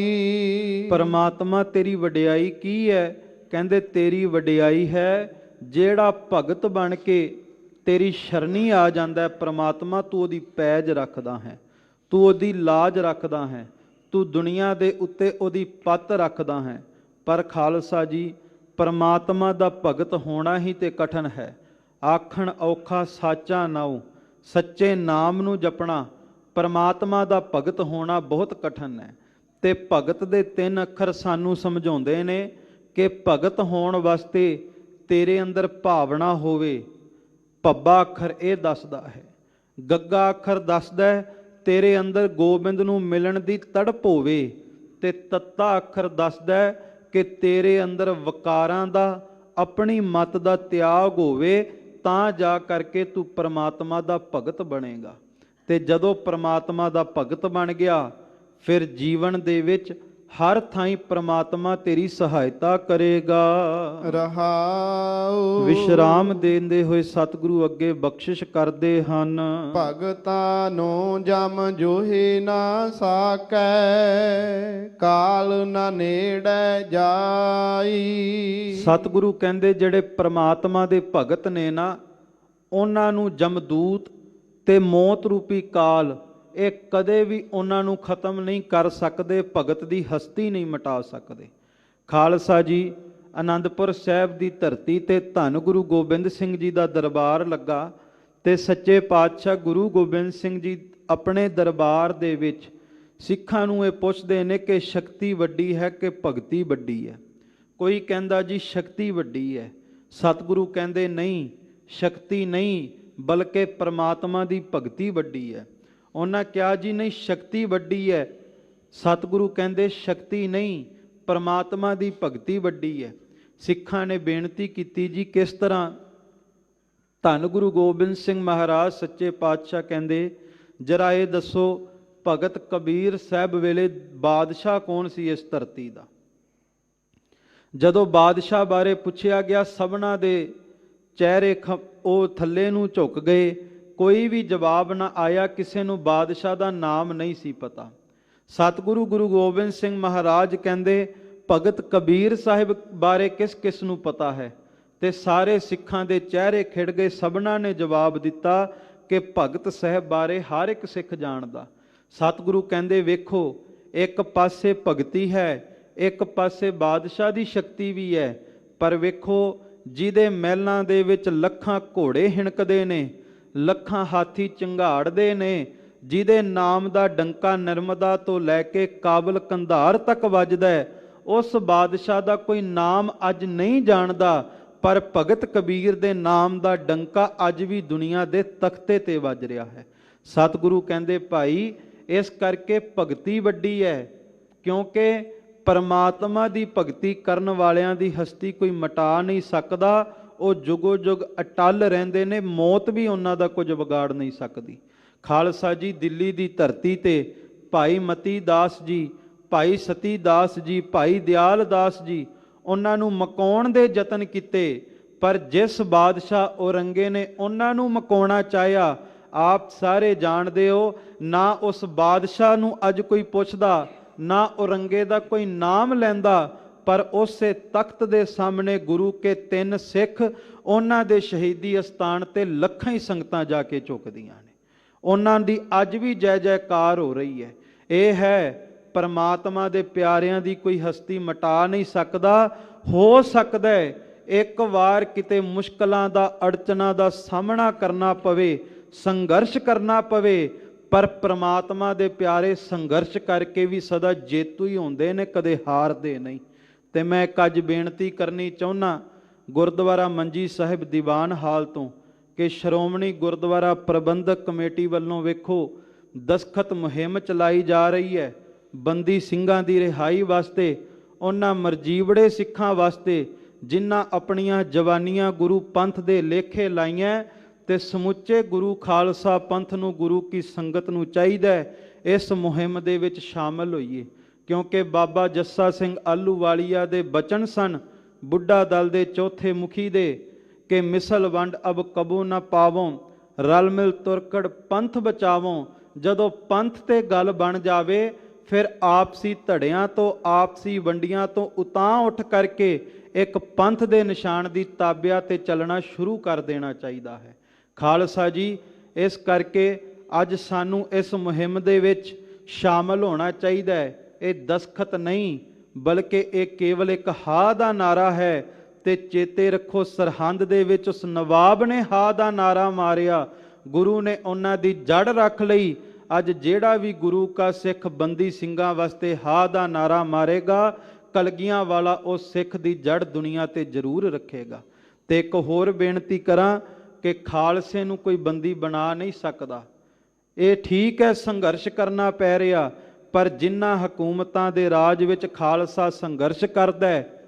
ਪਰਮਾਤਮਾ ਤੇਰੀ ਵਡਿਆਈ ਕੀ ਹੈ? ਕਹਿੰਦੇ ਤੇਰੀ ਵਡਿਆਈ ਹੈ ਜਿਹੜਾ ਭਗਤ ਬਣ ਕੇ ਤੇਰੀ ਸ਼ਰਣੀ ਆ ਜਾਂਦਾ ਹੈ ਪ੍ਰਮਾਤਮਾ, ਤੂੰ ਉਹਦੀ ਪੈਜ ਰੱਖਦਾ ਹੈ, ਤੂੰ ਉਹਦੀ ਲਾਜ ਰੱਖਦਾ ਹੈ, ਤੂੰ ਦੁਨੀਆ ਦੇ ਉੱਤੇ ਉਹਦੀ ਪੱਤ ਰੱਖਦਾ ਹੈ। ਪਰ ਖਾਲਸਾ ਜੀ, ਪਰਮਾਤਮਾ ਦਾ ਭਗਤ ਹੋਣਾ ਹੀ ਤੇ ਕਠਨ ਹੈ। ਆਖਣ ਔਖਾ ਸਾਚਾ ਨਾਉ, ਸੱਚੇ ਨਾਮ ਨੂੰ ਜਪਣਾ, ਪਰਮਾਤਮਾ ਦਾ ਭਗਤ ਹੋਣਾ ਬਹੁਤ ਕਠਨ ਹੈ। ਤੇ ਭਗਤ ਦੇ 3 ਅੱਖਰ ਸਾਨੂੰ ਸਮਝਾਉਂਦੇ ਨੇ ਕਿ ਭਗਤ ਹੋਣ ਵਾਸਤੇ ਤੇਰੇ ਅੰਦਰ ਭਾਵਨਾ ਹੋਵੇ। ਭੱਬਾ ਅੱਖਰ ਇਹ ਦੱਸਦਾ ਹੈ, ਗੱਗਾ ਅੱਖਰ ਦੱਸਦਾ ਹੈ ਤੇਰੇ ਅੰਦਰ ਗੋਬਿੰਦ ਨੂੰ ਮਿਲਣ ਦੀ ਤੜਪ ਹੋਵੇ, ਤੇ ਤੱਤਾ ਅੱਖਰ ਦੱਸਦਾ ਹੈ ਕਿ ਤੇਰੇ ਅੰਦਰ ਵਕਾਰਾਂ ਦਾ, ਆਪਣੀ ਮਤ ਦਾ ਤਿਆਗ ਹੋਵੇ, ਤਾਂ ਜਾ ਕਰਕੇ ਤੂੰ ਪਰਮਾਤਮਾ ਦਾ ਭਗਤ ਬਣੇਗਾ। ਤੇ ਜਦੋਂ ਪਰਮਾਤਮਾ ਦਾ ਭਗਤ ਬਣ ਗਿਆ, ਫਿਰ ਜੀਵਨ ਦੇ ਵਿੱਚ ਹਰ ਥਾਈਂ ਪ੍ਰਮਾਤਮਾ ਤੇਰੀ ਸਹਾਇਤਾ ਕਰੇਗਾ। ਰਹਾਉ। ਵਿਸ਼ਰਾਮ ਦੇਂਦੇ ਹੋਏ ਸਤਿਗੁਰੂ ਅੱਗੇ ਬਖਸ਼ਿਸ਼ ਕਰਦੇ ਹਨ। ਭਗਤਾਂ ਨੂੰ ਜਮ ਜੋਹੀ ਨਾ ਸਾਕੈ, ਕਾਲ ਨਾ ਨੇੜੇ ਜਾਈ। ਸਤਿਗੁਰੂ ਕਹਿੰਦੇ ਜਿਹੜੇ ਪ੍ਰਮਾਤਮਾ ਦੇ ਭਗਤ ਨੇ ਨਾ, ਉਹਨਾਂ ਨੂੰ ਜਮਦੂਤ ਤੇ ਮੌਤ ਰੂਪੀ ਕਾਲ ਇਹ ਕਦੇ ਵੀ ਉਹਨਾਂ ਨੂੰ ਖਤਮ ਨਹੀਂ ਕਰ ਸਕਦੇ, ਭਗਤ ਦੀ ਹਸਤੀ ਨਹੀਂ ਮਿਟਾ ਸਕਦੇ। ਖਾਲਸਾ ਜੀ, ਆਨੰਦਪੁਰ ਸਾਹਿਬ ਦੀ ਧਰਤੀ ਤੇ ਧੰਨ ਗੁਰੂ ਗੋਬਿੰਦ ਸਿੰਘ ਜੀ ਦਾ ਦਰਬਾਰ ਲੱਗਾ, ਤੇ ਸੱਚੇ ਪਾਤਸ਼ਾਹ ਗੁਰੂ ਗੋਬਿੰਦ ਸਿੰਘ ਜੀ ਆਪਣੇ ਦਰਬਾਰ ਦੇ ਵਿੱਚ ਸਿੱਖਾਂ ਨੂੰ ਇਹ ਪੁੱਛਦੇ ਨੇ ਕਿ ਸ਼ਕਤੀ ਵੱਡੀ ਹੈ ਕਿ ਭਗਤੀ ਵੱਡੀ ਹੈ। ਕੋਈ ਕਹਿੰਦਾ ਜੀ ਸ਼ਕਤੀ ਵੱਡੀ ਹੈ, ਸਤਿਗੁਰੂ ਕਹਿੰਦੇ ਨਹੀਂ, ਸ਼ਕਤੀ ਨਹੀਂ ਬਲਕਿ ਪਰਮਾਤਮਾ ਦੀ ਭਗਤੀ ਵੱਡੀ ਹੈ। ਉਹਨਾਂ ਕਿਹਾ ਜੀ ਨਹੀਂ ਸ਼ਕਤੀ ਵੱਡੀ ਹੈ, ਸਤਿਗੁਰੂ ਕਹਿੰਦੇ ਸ਼ਕਤੀ ਨਹੀਂ, ਪਰਮਾਤਮਾ ਦੀ ਭਗਤੀ ਵੱਡੀ ਹੈ। ਸਿੱਖਾਂ ਨੇ ਬੇਨਤੀ ਕੀਤੀ ਜੀ ਕਿਸ ਤਰ੍ਹਾਂ? ਧੰਨ ਗੁਰੂ ਗੋਬਿੰਦ ਸਿੰਘ ਮਹਾਰਾਜ ਸੱਚੇ ਪਾਤਸ਼ਾਹ ਕਹਿੰਦੇ ਜਰਾ ਇਹ ਦੱਸੋ, ਭਗਤ ਕਬੀਰ ਸਾਹਿਬ ਵੇਲੇ ਬਾਦਸ਼ਾਹ ਕੌਣ ਸੀ ਇਸ ਧਰਤੀ ਦਾ? ਜਦੋਂ ਬਾਦਸ਼ਾਹ ਬਾਰੇ ਪੁੱਛਿਆ ਗਿਆ, ਸਭਨਾਂ ਦੇ ਚਿਹਰੇ ਉਹ ਥੱਲੇ ਨੂੰ ਝੁਕ ਗਏ, ਕੋਈ ਵੀ ਜਵਾਬ ਨਾ ਆਇਆ, ਕਿਸੇ ਨੂੰ ਬਾਦਸ਼ਾਹ ਦਾ ਨਾਮ ਨਹੀਂ ਸੀ ਪਤਾ। ਸਤਿਗੁਰੂ ਗੁਰੂ ਗੋਬਿੰਦ ਸਿੰਘ ਮਹਾਰਾਜ ਕਹਿੰਦੇ ਭਗਤ ਕਬੀਰ ਸਾਹਿਬ ਬਾਰੇ ਕਿਸ ਕਿਸ ਨੂੰ ਪਤਾ ਹੈ? ਤੇ ਸਾਰੇ ਸਿੱਖਾਂ ਦੇ ਚਿਹਰੇ ਖਿੜ ਗਏ, ਸਭਨਾਂ ਨੇ ਜਵਾਬ ਦਿੱਤਾ ਕਿ ਭਗਤ ਸਾਹਿਬ ਬਾਰੇ ਹਰ ਇੱਕ ਸਿੱਖ ਜਾਣਦਾ। ਸਤਿਗੁਰੂ ਕਹਿੰਦੇ ਵੇਖੋ, ਇੱਕ ਪਾਸੇ ਭਗਤੀ ਹੈ, ਇੱਕ ਪਾਸੇ ਬਾਦਸ਼ਾਹ ਦੀ ਸ਼ਕਤੀ ਵੀ ਹੈ, ਪਰ ਵੇਖੋ ਜਿਹਦੇ ਮਹਿਲਾਂ ਦੇ ਵਿੱਚ ਲੱਖਾਂ ਘੋੜੇ ਹਿਣਕਦੇ ਨੇ, ਲੱਖਾਂ ਹਾਥੀ ਚੰਗਾੜਦੇ ਨੇ, ਜਿਹਦੇ ਨਾਮ ਦਾ ਡੰਕਾ ਨਰਮਦਾ ਤੋਂ ਲੈ ਕੇ ਕਾਬਲ ਕੰਧਾਰ ਤੱਕ ਵੱਜਦਾ ਹੈ, ਉਸ ਬਾਦਸ਼ਾਹ ਦਾ ਕੋਈ ਨਾਮ ਅੱਜ ਨਹੀਂ ਜਾਣਦਾ, ਪਰ ਭਗਤ ਕਬੀਰ ਦੇ ਨਾਮ ਦਾ ਡੰਕਾ ਅੱਜ ਵੀ ਦੁਨੀਆ ਦੇ ਤਖਤੇ ਤੇ ਵੱਜ ਰਿਹਾ ਹੈ। ਸਤਿਗੁਰੂ ਕਹਿੰਦੇ ਭਾਈ ਇਸ ਕਰਕੇ ਭਗਤੀ ਵੱਡੀ ਹੈ, ਕਿਉਂਕਿ ਪਰਮਾਤਮਾ ਦੀ ਭਗਤੀ ਕਰਨ ਵਾਲਿਆਂ ਦੀ ਹਸਤੀ ਕੋਈ ਮਿਟਾ ਨਹੀਂ ਸਕਦਾ, ਉਹ ਜੁਗੋ ਜੁਗ ਅਟਲ ਰਹਿੰਦੇ ਨੇ, ਮੌਤ ਵੀ ਉਹਨਾਂ ਦਾ ਕੁਝ ਵਿਗਾੜ ਨਹੀਂ ਸਕਦੀ। ਖਾਲਸਾ ਜੀ, ਦਿੱਲੀ ਦੀ ਧਰਤੀ ਤੇ ਭਾਈ ਮਤੀ ਦਾਸ ਜੀ, ਭਾਈ ਸਤੀ ਦਾਸ ਜੀ, ਭਾਈ ਦਿਆਲ ਦਾਸ ਜੀ, ਉਹਨਾਂ ਨੂੰ ਮਕਾਉਣ ਦੇ ਯਤਨ ਕੀਤੇ, ਪਰ ਜਿਸ ਬਾਦਸ਼ਾਹ ਔਰੰਗੇ ਨੇ ਉਹਨਾਂ ਨੂੰ ਮਕਾਉਣਾ ਚਾਹਿਆ, ਆਪ ਸਾਰੇ ਜਾਣਦੇ ਹੋ, ਨਾ ਉਸ ਬਾਦਸ਼ਾਹ ਨੂੰ ਅੱਜ ਕੋਈ ਪੁੱਛਦਾ, ਨਾ ਔਰੰਗੇ ਦਾ ਕੋਈ ਨਾਮ ਲੈਂਦਾ, ਪਰ ਉਸੇ ਤਖਤ ਦੇ ਸਾਹਮਣੇ ਗੁਰੂ ਕੇ 3 ਸਿੱਖ, ਉਹਨਾਂ ਦੇ ਸ਼ਹੀਦੀ ਅਸਥਾਨ ਤੇ ਲੱਖਾਂ ਹੀ ਸੰਗਤਾਂ ਜਾ ਕੇ ਝੁਕਦੀਆਂ ਨੇ, ਉਹਨਾਂ ਦੀ ਅੱਜ ਵੀ ਜੈ ਜੈਕਾਰ ਹੋ ਰਹੀ ਹੈ। ਇਹ ਹੈ ਪਰਮਾਤਮਾ ਦੇ ਪਿਆਰਿਆਂ ਦੀ ਕੋਈ ਹਸਤੀ ਮਿਟਾ ਨਹੀਂ ਸਕਦਾ। ਹੋ ਸਕਦਾ ਹੈ ਇੱਕ ਵਾਰ ਕਿਤੇ ਮੁਸ਼ਕਲਾਂ ਦਾ, ਅੜਚਨਾਂ ਦਾ ਸਾਹਮਣਾ ਕਰਨਾ ਪਵੇ, ਸੰਘਰਸ਼ ਕਰਨਾ ਪਵੇ, ਪਰ ਪ੍ਰਮਾਤਮਾ ਦੇ ਪਿਆਰੇ ਸੰਘਰਸ਼ ਕਰਕੇ ਵੀ ਸਦਾ ਜੇਤੂ ਹੀ ਹੁੰਦੇ ਨੇ, ਕਦੇ ਹਾਰਦੇ ਨਹੀਂ। ਤੇ ਮੈਂ ਇੱਕ ਅੱਜ ਬੇਨਤੀ ਕਰਨੀ ਚਾਹੁੰਦਾ ਗੁਰਦੁਆਰਾ ਮੰਜੀ ਸਾਹਿਬ ਦੀਵਾਨ ਹਾਲ ਤੋਂ ਕਿ ਸ਼੍ਰੋਮਣੀ ਗੁਰਦੁਆਰਾ ਪ੍ਰਬੰਧਕ ਕਮੇਟੀ ਵੱਲੋਂ ਵੇਖੋ ਦਸਖਤ ਮੁਹਿੰਮ ਚਲਾਈ ਜਾ ਰਹੀ ਹੈ ਬੰਦੀ ਸਿੰਘਾਂ ਦੀ ਰਿਹਾਈ ਵਾਸਤੇ, ਉਹਨਾਂ ਮਰਜੀਵੜੇ ਸਿੱਖਾਂ ਵਾਸਤੇ ਜਿਨ੍ਹਾਂ ਆਪਣੀਆਂ ਜਵਾਨੀਆਂ ਗੁਰੂ ਪੰਥ ਦੇ ਲੇਖੇ ਲਾਈਆਂ, ਤੇ ਸਮੁੱਚੇ ਗੁਰੂ ਖਾਲਸਾ ਪੰਥ ਨੂੰ, ਗੁਰੂ ਕੀ ਸੰਗਤ ਨੂੰ ਚਾਹੀਦਾ ਇਸ ਮੁਹਿੰਮ ਦੇ ਵਿੱਚ ਸ਼ਾਮਲ ਹੋਈਏ, ਕਿਉਂਕਿ ਬਾਬਾ ਜੱਸਾ ਸਿੰਘ ਆਹਲੂਵਾਲੀਆ ਦੇ ਬਚਨ ਸਨ ਬੁੱਢਾ ਦਲ ਦੇ ਚੌਥੇ ਮੁਖੀ ਦੇ ਕਿ ਮਿਸਲ ਵੰਡ ਅਬ ਕਬੂ ਨਾ ਪਾਵੋਂ, ਰਲ ਮਿਲ ਤੁਰਕੜ ਪੰਥ ਬਚਾਵੋਂ। ਜਦੋਂ ਪੰਥ ਤੇ ਗੱਲ ਬਣ ਜਾਵੇ ਫਿਰ ਆਪਸੀ ਧੜਿਆਂ ਤੋਂ, ਆਪਸੀ ਵੰਡੀਆਂ ਤੋਂ ਉਤਾਂ ਉੱਠ ਕਰਕੇ ਇੱਕ ਪੰਥ ਦੇ ਨਿਸ਼ਾਨ ਦੀ ਤਾਬਿਆ ਤੇ ਚੱਲਣਾ ਸ਼ੁਰੂ ਕਰ ਦੇਣਾ ਚਾਹੀਦਾ ਹੈ। ਖਾਲਸਾ ਜੀ, ਇਸ ਕਰਕੇ ਅੱਜ ਸਾਨੂੰ ਇਸ ਮੁਹਿੰਮ ਦੇ ਵਿੱਚ ਸ਼ਾਮਲ ਹੋਣਾ ਚਾਹੀਦਾ ਹੈ। ਇਹ ਦਸਖਤ ਨਹੀਂ, ਬਲਕਿ ਇਹ ਕੇਵਲ ਇੱਕ ਹਾ ਦਾ ਨਾਰਾ ਹੈ। ਤੇ ਚੇਤੇ ਰੱਖੋ, ਸਰਹੰਦ ਦੇ ਵਿੱਚ ਉਸ ਨਵਾਬ ਨੇ ਹਾ ਦਾ ਨਾਰਾ ਮਾਰਿਆ, ਗੁਰੂ ਨੇ ਉਹਨਾਂ ਦੀ ਜੜ ਰੱਖ ਲਈ। ਅੱਜ ਜਿਹੜਾ ਵੀ ਗੁਰੂ ਕਾ ਸਿੱਖ ਬੰਦੀ ਸਿੰਘਾਂ ਵਾਸਤੇ ਹਾ ਦਾ ਨਾਰਾ ਮਾਰੇਗਾ, ਕਲਗੀਆਂ ਵਾਲਾ ਉਸ ਸਿੱਖ ਦੀ ਜੜ ਦੁਨੀਆ ਤੇ ਜ਼ਰੂਰ ਰੱਖੇਗਾ। ਤੇ ਇੱਕ ਹੋਰ ਬੇਨਤੀ ਕਰਾਂ ਕਿ ਖਾਲਸੇ ਨੂੰ ਕੋਈ ਬੰਦੀ ਬਣਾ ਨਹੀਂ ਸਕਦਾ। ਇਹ ਠੀਕ ਹੈ, ਸੰਘਰਸ਼ ਕਰਨਾ ਪੈ ਰਿਹਾ, ਪਰ ਜਿਨ੍ਹਾਂ ਹਕੂਮਤਾਂ ਦੇ ਰਾਜ ਵਿੱਚ ਖਾਲਸਾ ਸੰਘਰਸ਼ ਕਰਦਾ ਹੈ,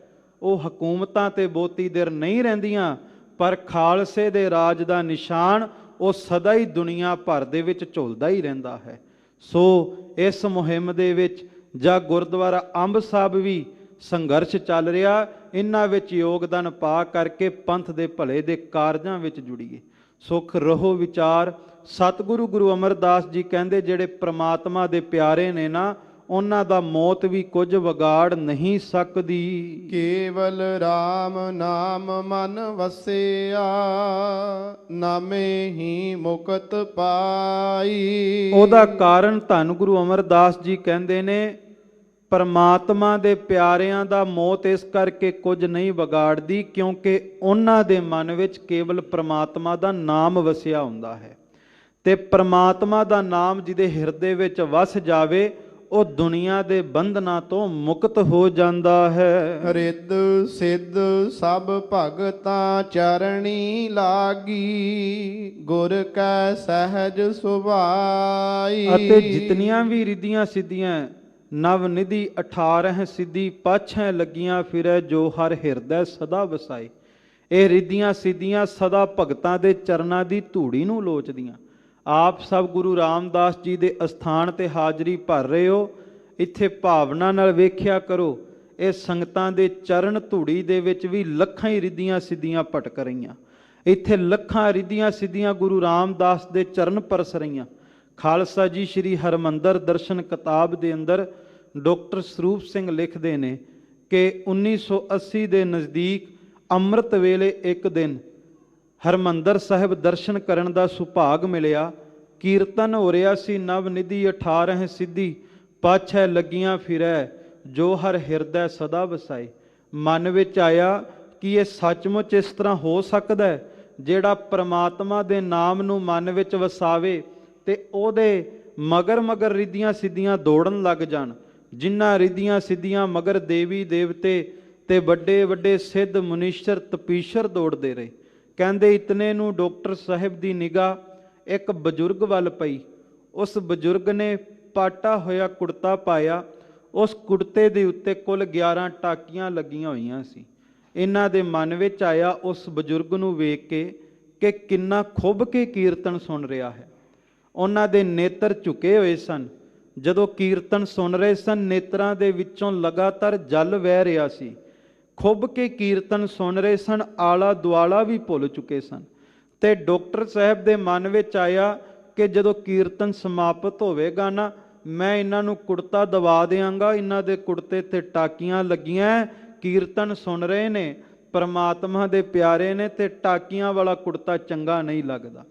ਉਹ ਹਕੂਮਤਾਂ ਤੇ ਬਹੁਤੀ ਦੇਰ ਨਹੀਂ ਰਹਿੰਦੀਆਂ, ਪਰ ਖਾਲਸੇ ਦੇ ਰਾਜ ਦਾ ਨਿਸ਼ਾਨ ਉਹ ਸਦਾ ਹੀ ਦੁਨੀਆ ਭਰ ਦੇ ਵਿੱਚ ਝੁਲਦਾ ਹੀ ਰਹਿੰਦਾ ਹੈ। ਸੋ ਇਸ ਮੁਹਿੰਮ ਦੇ ਵਿੱਚ ਜਾਂ ਗੁਰਦੁਆਰਾ ਅੰਬ ਸਾਹਿਬ ਵੀ ਸੰਘਰਸ਼ ਚੱਲ ਰਿਹਾ, ਇਹਨਾਂ ਵਿੱਚ ਯੋਗਦਾਨ ਪਾ ਕਰਕੇ ਪੰਥ ਦੇ ਭਲੇ ਦੇ ਕਾਰਜਾਂ ਵਿੱਚ ਜੁੜੀਏ। ਸੁਖ ਰਹੋ ਵਿਚਾਰ। ਸਤਿਗੁਰੂ ਗੁਰੂ ਅਮਰਦਾਸ ਜੀ ਕਹਿੰਦੇ, ਜਿਹੜੇ ਪ੍ਰਮਾਤਮਾ ਦੇ ਪਿਆਰੇ ਨੇ ਨਾ, ਉਹਨਾਂ ਦਾ ਮੌਤ ਵੀ ਕੁਝ ਵਿਗਾੜ ਨਹੀਂ ਸਕਦੀ। ਕੇਵਲ RAM ਨਾਮ ਮਨ ਵਸਿਆ, ਨਾਮੇ ਹੀ ਮੁਕਤ ਪਾਈ। ਉਹਦਾ ਕਾਰਨ ਧੰਨ ਗੁਰੂ ਅਮਰਦਾਸ ਜੀ ਕਹਿੰਦੇ ਨੇ, ਪਰਮਾਤਮਾ ਦੇ ਪਿਆਰਿਆਂ ਦਾ ਮੌਤ ਇਸ ਕਰਕੇ ਕੁਝ ਨਹੀਂ ਵਿਗਾੜਦੀ, ਕਿਉਂਕਿ ਉਹਨਾਂ ਦੇ ਮਨ ਵਿੱਚ ਕੇਵਲ ਪਰਮਾਤਮਾ ਦਾ ਨਾਮ ਵਸਿਆ ਹੁੰਦਾ ਹੈ। ਤੇ ਪਰਮਾਤਮਾ ਦਾ ਨਾਮ ਜਿਹਦੇ ਹਿਰਦੇ ਵਿੱਚ ਵਸ ਜਾਵੇ, ਉਹ ਦੁਨੀਆ ਦੇ ਬੰਧਨਾਂ ਤੋਂ ਮੁਕਤ ਹੋ ਜਾਂਦਾ ਹੈ। ਰਿੱਧ ਸਿੱਧ ਸਭ ਭਗਤਾਂ ਚਰਣੀ ਲਾਗੀ, ਗੁਰ ਕੈ ਸਹਿਜ ਸੁਭਾਈ। ਅਤੇ ਜਿਤਨੀਆਂ ਵੀ ਰਿੱਧੀਆਂ ਸਿੱਧੀਆਂ ਨਵ ਨਿਧੀ 18 ਸਿੱਧੀ ਪਾਛੈ ਲੱਗੀਆਂ ਫਿਰੈ, ਜੋ ਹਰ ਹਿਰਦੈ ਸਦਾ ਵਸਾਏ। ਇਹ ਰਿੱਧੀਆਂ ਸਿੱਧੀਆਂ ਸਦਾ ਭਗਤਾਂ ਦੇ ਚਰਨਾਂ ਦੀ ਧੂੜੀ ਨੂੰ ਲੋਚਦੀਆਂ। ਆਪ ਸਭ ਗੁਰੂ ਰਾਮਦਾਸ ਜੀ ਦੇ ਅਸਥਾਨ ਤੇ ਹਾਜ਼ਰੀ ਭਰ ਰਹੇ ਹੋ, ਇੱਥੇ ਭਾਵਨਾ ਨਾਲ ਵੇਖਿਆ ਕਰੋ। ਇਹ ਸੰਗਤਾਂ ਦੇ ਚਰਨ ਧੂੜੀ ਦੇ ਵਿੱਚ ਵੀ ਲੱਖਾਂ ਹੀ ਰਿੱਧੀਆਂ ਸਿੱਧੀਆਂ ਭਟਕ ਰਹੀਆਂ। ਇੱਥੇ ਲੱਖਾਂ ਰਿੱਧੀਆਂ ਸਿੱਧੀਆਂ ਗੁਰੂ ਰਾਮਦਾਸ ਦੇ ਚਰਨ ਪਰਸ ਰਹੀਆਂ। ਖਾਲਸਾ ਜੀ ਸ਼੍ਰੀ ਹਰਮੰਦਰ ਦਰਸ਼ਨ ਕਿਤਾਬ ਦੇ ਅੰਦਰ ਡਾਕਟਰ ਸਰੂਪ ਸਿੰਘ ਲਿਖਦੇ ਨੇ ਕਿ 1980 ਦੇ ਨਜ਼ਦੀਕ ਅੰਮ੍ਰਿਤ ਵੇਲੇ ਇੱਕ ਦਿਨ ਹਰਮੰਦਰ ਸਾਹਿਬ ਦਰਸ਼ਨ ਕਰਨ ਦਾ ਸੁਭਾਗ ਮਿਲਿਆ। ਕੀਰਤਨ ਹੋ ਰਿਹਾ ਸੀ, ਨਵ ਨਿਧੀ 18 ਸਿੱਧੀ ਪਾਛੈ ਲੱਗੀਆਂ ਫਿਰੈ, ਜੋ ਹਰ ਹਿਰਦੈ ਸਦਾ ਵਸਾਏ। ਮਨ ਵਿੱਚ ਆਇਆ ਕਿ ਇਹ ਸੱਚਮੁੱਚ ਇਸ ਤਰ੍ਹਾਂ ਹੋ ਸਕਦਾ ਹੈ, ਜਿਹੜਾ ਪ੍ਰਮਾਤਮਾ ਦੇ ਨਾਮ ਨੂੰ ਮਨ ਵਿੱਚ ਵਸਾਵੇ ਤੇ ਉਹਦੇ ਮਗਰ ਮਗਰ ਰਿੱਧੀਆਂ ਸਿੱਧੀਆਂ ਦੌੜਨ ਲੱਗ ਜਾਣ। ਜਿਨ੍ਹਾਂ ਰਿੱਧੀਆਂ ਸਿੱਧੀਆਂ ਮਗਰ ਦੇਵੀ ਦੇਵਤੇ ਤੇ ਵੱਡੇ ਵੱਡੇ ਸਿੱਧ ਮੁਨੀਸ਼ਰ ਤਪੀਸ਼ਰ ਦੌੜਦੇ ਰਹੇ। ਕਹਿੰਦੇ ਇਤਨੇ ਨੂੰ ਡਾਕਟਰ ਸਾਹਿਬ ਦੀ ਨਿਗਾਹ ਇੱਕ ਬਜ਼ੁਰਗ ਵੱਲ ਪਈ। ਉਸ ਬਜ਼ੁਰਗ ਨੇ ਪਾਟਾ ਹੋਇਆ ਕੁੜਤਾ ਪਾਇਆ। ਉਸ ਕੁੜਤੇ ਦੇ ਉੱਤੇ ਕੁੱਲ 11 ਟਾਕੀਆਂ ਲੱਗੀਆਂ ਹੋਈਆਂ ਸੀ। ਇਹਨਾਂ ਦੇ ਮਨ ਵਿੱਚ ਆਇਆ ਉਸ ਬਜ਼ੁਰਗ ਨੂੰ ਵੇਖ ਕੇ ਕਿ ਕਿੰਨਾ ਖੁੱਭ ਕੇ ਕੀਰਤਨ ਸੁਣ ਰਿਹਾ ਹੈ। ਉਹਨਾਂ ਦੇ ਨੇਤਰ ਝੁਕੇ ਹੋਏ ਸਨ। ਜਦੋਂ ਕੀਰਤਨ ਸੁਣ ਰਹੇ ਸਨ, ਨੇਤਰਾਂ ਦੇ ਵਿੱਚੋਂ ਲਗਾਤਾਰ ਜਲ ਵਹਿ ਰਿਹਾ ਸੀ। ਖੁੱਭ ਕੇ ਕੀਰਤਨ ਸੁਣ ਰਹੇ ਸਨ, ਆਲਾ ਦੁਆਲਾ ਵੀ ਭੁੱਲ ਚੁੱਕੇ ਸਨ। ਤੇ ਡਾਕਟਰ ਸਾਹਿਬ ਦੇ ਮਨ ਵਿੱਚ ਆਇਆ ਕਿ ਜਦੋਂ ਕੀਰਤਨ ਸਮਾਪਤ ਹੋਵੇਗਾ ਨਾ, ਮੈਂ ਇਹਨਾਂ ਨੂੰ ਕੁੜਤਾ ਦਵਾ ਦਿਆਂਗਾ। ਇਹਨਾਂ ਦੇ ਕੁੜਤੇ ਤੇ ਟਾਕੀਆਂ ਲੱਗੀਆਂ, ਕੀਰਤਨ ਸੁਣ ਰਹੇ ਨੇ, ਪਰਮਾਤਮਾ ਦੇ ਪਿਆਰੇ ਨੇ, ਤੇ ਟਾਕੀਆਂ ਵਾਲਾ ਕੁੜਤਾ ਚੰਗਾ ਨਹੀਂ ਲੱਗਦਾ।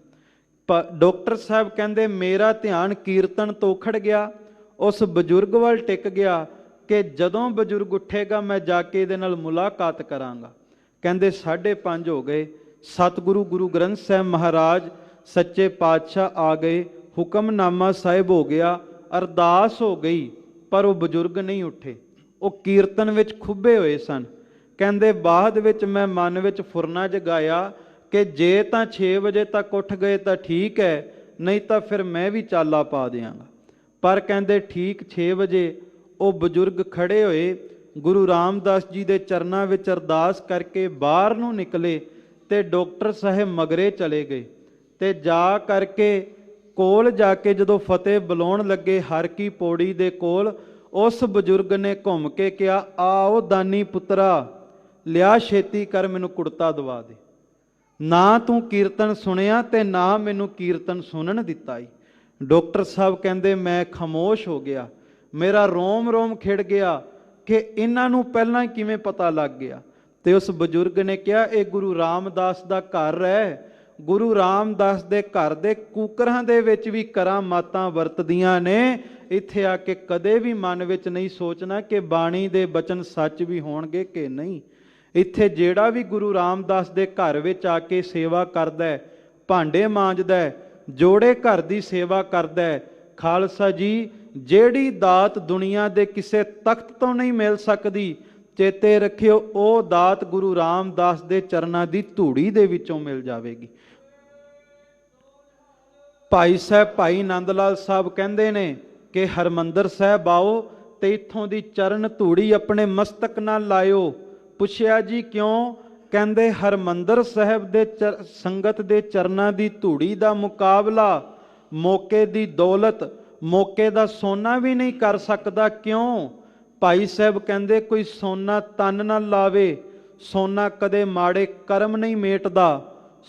ਡਾਕਟਰ ਸਾਹਿਬ ਕਹਿੰਦੇ ਮੇਰਾ ਧਿਆਨ ਕੀਰਤਨ ਤੋਂ ਖੜ ਗਿਆ, ਉਸ ਬਜ਼ੁਰਗ ਵੱਲ ਟਿਕ ਗਿਆ ਕਿ ਜਦੋਂ ਬਜ਼ੁਰਗ ਉੱਠੇਗਾ ਮੈਂ ਜਾ ਕੇ ਇਹਦੇ ਨਾਲ ਮੁਲਾਕਾਤ ਕਰਾਂਗਾ। ਕਹਿੰਦੇ 5:30 ਹੋ ਗਏ। ਸਤਿਗੁਰੂ ਗੁਰੂ ਗ੍ਰੰਥ ਸਾਹਿਬ ਮਹਾਰਾਜ ਸੱਚੇ ਪਾਤਸ਼ਾਹ ਆ ਗਏ। ਹੁਕਮਨਾਮਾ ਸਾਹਿਬ ਹੋ ਗਿਆ, ਅਰਦਾਸ ਹੋ ਗਈ, ਪਰ ਉਹ ਬਜ਼ੁਰਗ ਨਹੀਂ ਉੱਠੇ। ਉਹ ਕੀਰਤਨ ਵਿੱਚ ਖੁੱਭੇ ਹੋਏ ਸਨ। ਕਹਿੰਦੇ ਬਾਅਦ ਵਿੱਚ ਮੈਂ ਮਨ ਵਿੱਚ ਫੁਰਨਾ ਜਗਾਇਆ ਕਿ ਜੇ ਤਾਂ 6 ਵਜੇ ਤੱਕ ਉੱਠ ਗਏ ਤਾਂ ਠੀਕ ਹੈ, ਨਹੀਂ ਤਾਂ ਫਿਰ ਮੈਂ ਵੀ ਚਾਲਾ ਪਾ ਦਿਆਂਗਾ। ਪਰ ਕਹਿੰਦੇ ਠੀਕ 6 ਵਜੇ ਉਹ ਬਜ਼ੁਰਗ ਖੜੇ ਹੋਏ, ਗੁਰੂ ਰਾਮਦਾਸ ਜੀ ਦੇ ਚਰਨਾਂ ਵਿੱਚ ਅਰਦਾਸ ਕਰਕੇ ਬਾਹਰ ਨੂੰ ਨਿਕਲੇ ਤੇ ਡਾਕਟਰ ਸਾਹਿਬ ਮਗਰੇ ਚਲੇ ਗਏ। ਤੇ ਜਾ ਕਰਕੇ ਕੋਲ ਜਾ ਕੇ ਜਦੋਂ ਫਤਿਹ ਬੁਲਾਉਣ ਲੱਗੇ ਹਰ ਕੀ ਪੌੜੀ ਦੇ ਕੋਲ, ਉਸ ਬਜ਼ੁਰਗ ਨੇ ਘੁੰਮ ਕੇ ਕਿਹਾ, ਆਓ ਦਾਨੀ ਪੁੱਤਰਾ, ਲਿਆ ਛੇਤੀ ਕਰ ਮੈਨੂੰ ਕੁੜਤਾ ਦਵਾ ਦੇ। ਨਾ ਤੂੰ ਕੀਰਤਨ ਸੁਣਿਆ ਤੇ ਨਾ ਮੈਨੂੰ ਕੀਰਤਨ ਸੁਣਨ ਦਿੱਤਾ ਈ। ਡਾਕਟਰ ਸਾਹਿਬ ਕਹਿੰਦੇ ਮੈਂ ਖਾਮੋਸ਼ ਹੋ ਗਿਆ। ਮੇਰਾ ਰੋਮ ਰੋਮ ਖਿੜ ਗਿਆ ਕਿ ਇਹਨਾਂ ਨੂੰ ਪਹਿਲਾਂ ਕਿਵੇਂ ਪਤਾ ਲੱਗ ਗਿਆ। ਤੇ ਉਸ ਬਜ਼ੁਰਗ ਨੇ ਕਿਹਾ ਇਹ ਗੁਰੂ ਰਾਮਦਾਸ ਦਾ ਘਰ ਹੈ, ਗੁਰੂ ਰਾਮਦਾਸ ਦੇ ਘਰ ਦੇ ਕੂਕਰਾਂ ਦੇ ਵਿੱਚ ਵੀ ਕਰਾਮਾਤਾਂ ਵਰਤਦੀਆਂ ਨੇ। ਇੱਥੇ ਆ ਕੇ ਕਦੇ ਵੀ ਮਨ ਵਿੱਚ ਨਹੀਂ ਸੋਚਣਾ ਕਿ ਬਾਣੀ ਦੇ ਬਚਨ ਸੱਚ ਵੀ ਹੋਣਗੇ ਕਿ ਨਹੀਂ। ਇੱਥੇ ਜਿਹੜਾ ਵੀ ਗੁਰੂ ਰਾਮਦਾਸ ਦੇ ਘਰ ਵਿੱਚ ਆ ਕੇ ਸੇਵਾ ਕਰਦਾ ਹੈ, ਭਾਂਡੇ ਮਾਂਜਦਾ ਹੈ, ਜੋੜੇ ਘਰ ਦੀ ਸੇਵਾ ਕਰਦਾ ਹੈ, ਖਾਲਸਾ ਜੀ ਜਿਹੜੀ ਦਾਤ ਦੁਨੀਆ ਦੇ ਕਿਸੇ ਤਖਤ ਤੋਂ ਨਹੀਂ ਮਿਲ ਸਕਦੀ, ਚੇਤੇ ਰੱਖਿਓ ਉਹ ਦਾਤ ਗੁਰੂ ਰਾਮਦਾਸ ਦੇ ਚਰਨਾਂ ਦੀ ਧੂੜੀ ਦੇ ਵਿੱਚੋਂ ਮਿਲ ਜਾਵੇਗੀ। ਭਾਈ ਸਾਹਿਬ ਭਾਈ ਨੰਦ ਲਾਲ ਸਾਹਿਬ ਕਹਿੰਦੇ ਨੇ ਕਿ ਹਰਮੰਦਰ ਸਾਹਿਬ ਆਓ ਤੇ ਇੱਥੋਂ ਦੀ ਚਰਨ ਧੂੜੀ ਆਪਣੇ ਮਸਤਕ ਨਾਲ ਲਾਇਓ। ਪੁੱਛਿਆ ਜੀ ਕਿਉਂ? ਕਹਿੰਦੇ ਹਰਮੰਦਰ ਸਾਹਿਬ ਦੇ ਸੰਗਤ ਦੇ ਚਰਨਾਂ ਦੀ ਧੂੜੀ ਦਾ ਮੁਕਾਬਲਾ ਮੌਕੇ ਦੀ ਦੌਲਤ, ਮੌਕੇ ਦਾ ਸੋਨਾ ਵੀ ਨਹੀਂ ਕਰ ਸਕਦਾ। ਕਿਉਂ? ਭਾਈ ਸਾਹਿਬ ਕਹਿੰਦੇ ਕੋਈ ਸੋਨਾ ਤਨ ਨਾਲ ਲਾਵੇ, ਸੋਨਾ ਕਦੇ ਮਾੜੇ ਕਰਮ ਨਹੀਂ ਮੇਟਦਾ।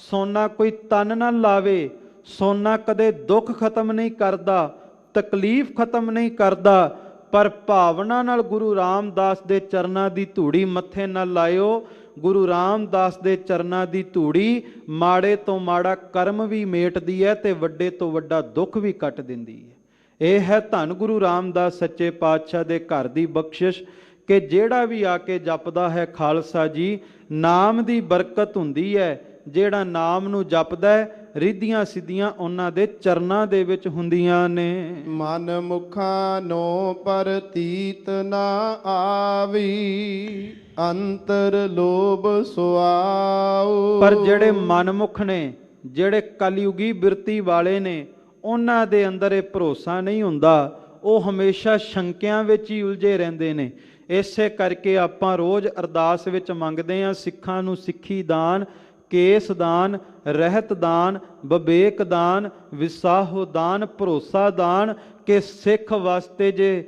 ਸੋਨਾ ਕੋਈ ਤਨ ਨਾਲ ਲਾਵੇ, ਸੋਨਾ ਕਦੇ ਦੁੱਖ ਖਤਮ ਨਹੀਂ ਕਰਦਾ, ਤਕਲੀਫ ਖਤਮ ਨਹੀਂ ਕਰਦਾ। ਪਰ ਭਾਵਨਾ ਨਾਲ ਗੁਰੂ ਰਾਮਦਾਸ ਦੇ ਚਰਨਾਂ ਦੀ ਧੂੜੀ ਮੱਥੇ ਨਾਲ ਲਾਇਓ। ਗੁਰੂ ਰਾਮਦਾਸ ਦੇ ਚਰਨਾਂ ਦੀ ਧੂੜੀ ਮਾੜੇ ਤੋਂ ਮਾੜਾ ਕਰਮ ਵੀ ਮੇਟਦੀ ਹੈ ਤੇ ਵੱਡੇ ਤੋਂ ਵੱਡਾ ਦੁੱਖ ਵੀ ਕੱਟ ਦਿੰਦੀ ਹੈ। ਇਹ ਹੈ ਧੰਨ ਗੁਰੂ ਰਾਮਦਾਸ ਸੱਚੇ ਪਾਤਸ਼ਾਹ ਦੇ ਘਰ ਦੀ ਬਖਸ਼ਿਸ਼ ਕਿ ਜਿਹੜਾ ਵੀ ਆ ਕੇ ਜਪਦਾ ਹੈ ਖਾਲਸਾ ਜੀ, ਨਾਮ ਦੀ ਬਰਕਤ ਹੁੰਦੀ ਹੈ। ਜਿਹੜਾ ਨਾਮ ਨੂੰ ਜਪਦਾ ਹੈ ਰਿੱਧੀਆਂ ਸਿੱਧੀਆਂ ਉਹਨਾਂ ਦੇ ਚਰਨਾਂ ਦੇ ਵਿੱਚ ਹੁੰਦੀਆਂ ਨੇ। ਮਨ ਮੁਖਾਂ ਨੋ ਪ੍ਰਤੀਤ ਨਾ ਆਵੀ, ਅੰਤਰ ਲੋਭ ਸੁਆਉ। ਪਰ ਜਿਹੜੇ ਮਨਮੁਖ ਨੇ, ਜਿਹੜੇ ਕਲਯੁਗੀ ਬਿਰਤੀ ਵਾਲੇ ਨੇ, ਉਹਨਾਂ ਦੇ ਅੰਦਰ ਇਹ ਭਰੋਸਾ ਨਹੀਂ ਹੁੰਦਾ। ਉਹ ਹਮੇਸ਼ਾ ਸ਼ੰਕਿਆਂ ਵਿੱਚ ਹੀ ਉਲਝੇ ਰਹਿੰਦੇ ਨੇ। ਇਸੇ ਕਰਕੇ ਆਪਾਂ ਰੋਜ਼ ਅਰਦਾਸ ਵਿੱਚ ਮੰਗਦੇ ਹਾਂ ਸਿੱਖਾਂ ਨੂੰ ਸਿੱਖੀ ਦਾਨ, ਕੇਸ ਦਾਨ, ਰਹਿਤ ਦਾਨ, ਵਿਵੇਕ ਦਾਨ, ਵਿਸਾਹੋ ਦਾਨ, ਭਰੋਸਾ ਦਾਨ ਕਿ ਸਿੱਖ ਵਾਸਤੇ ਜੇ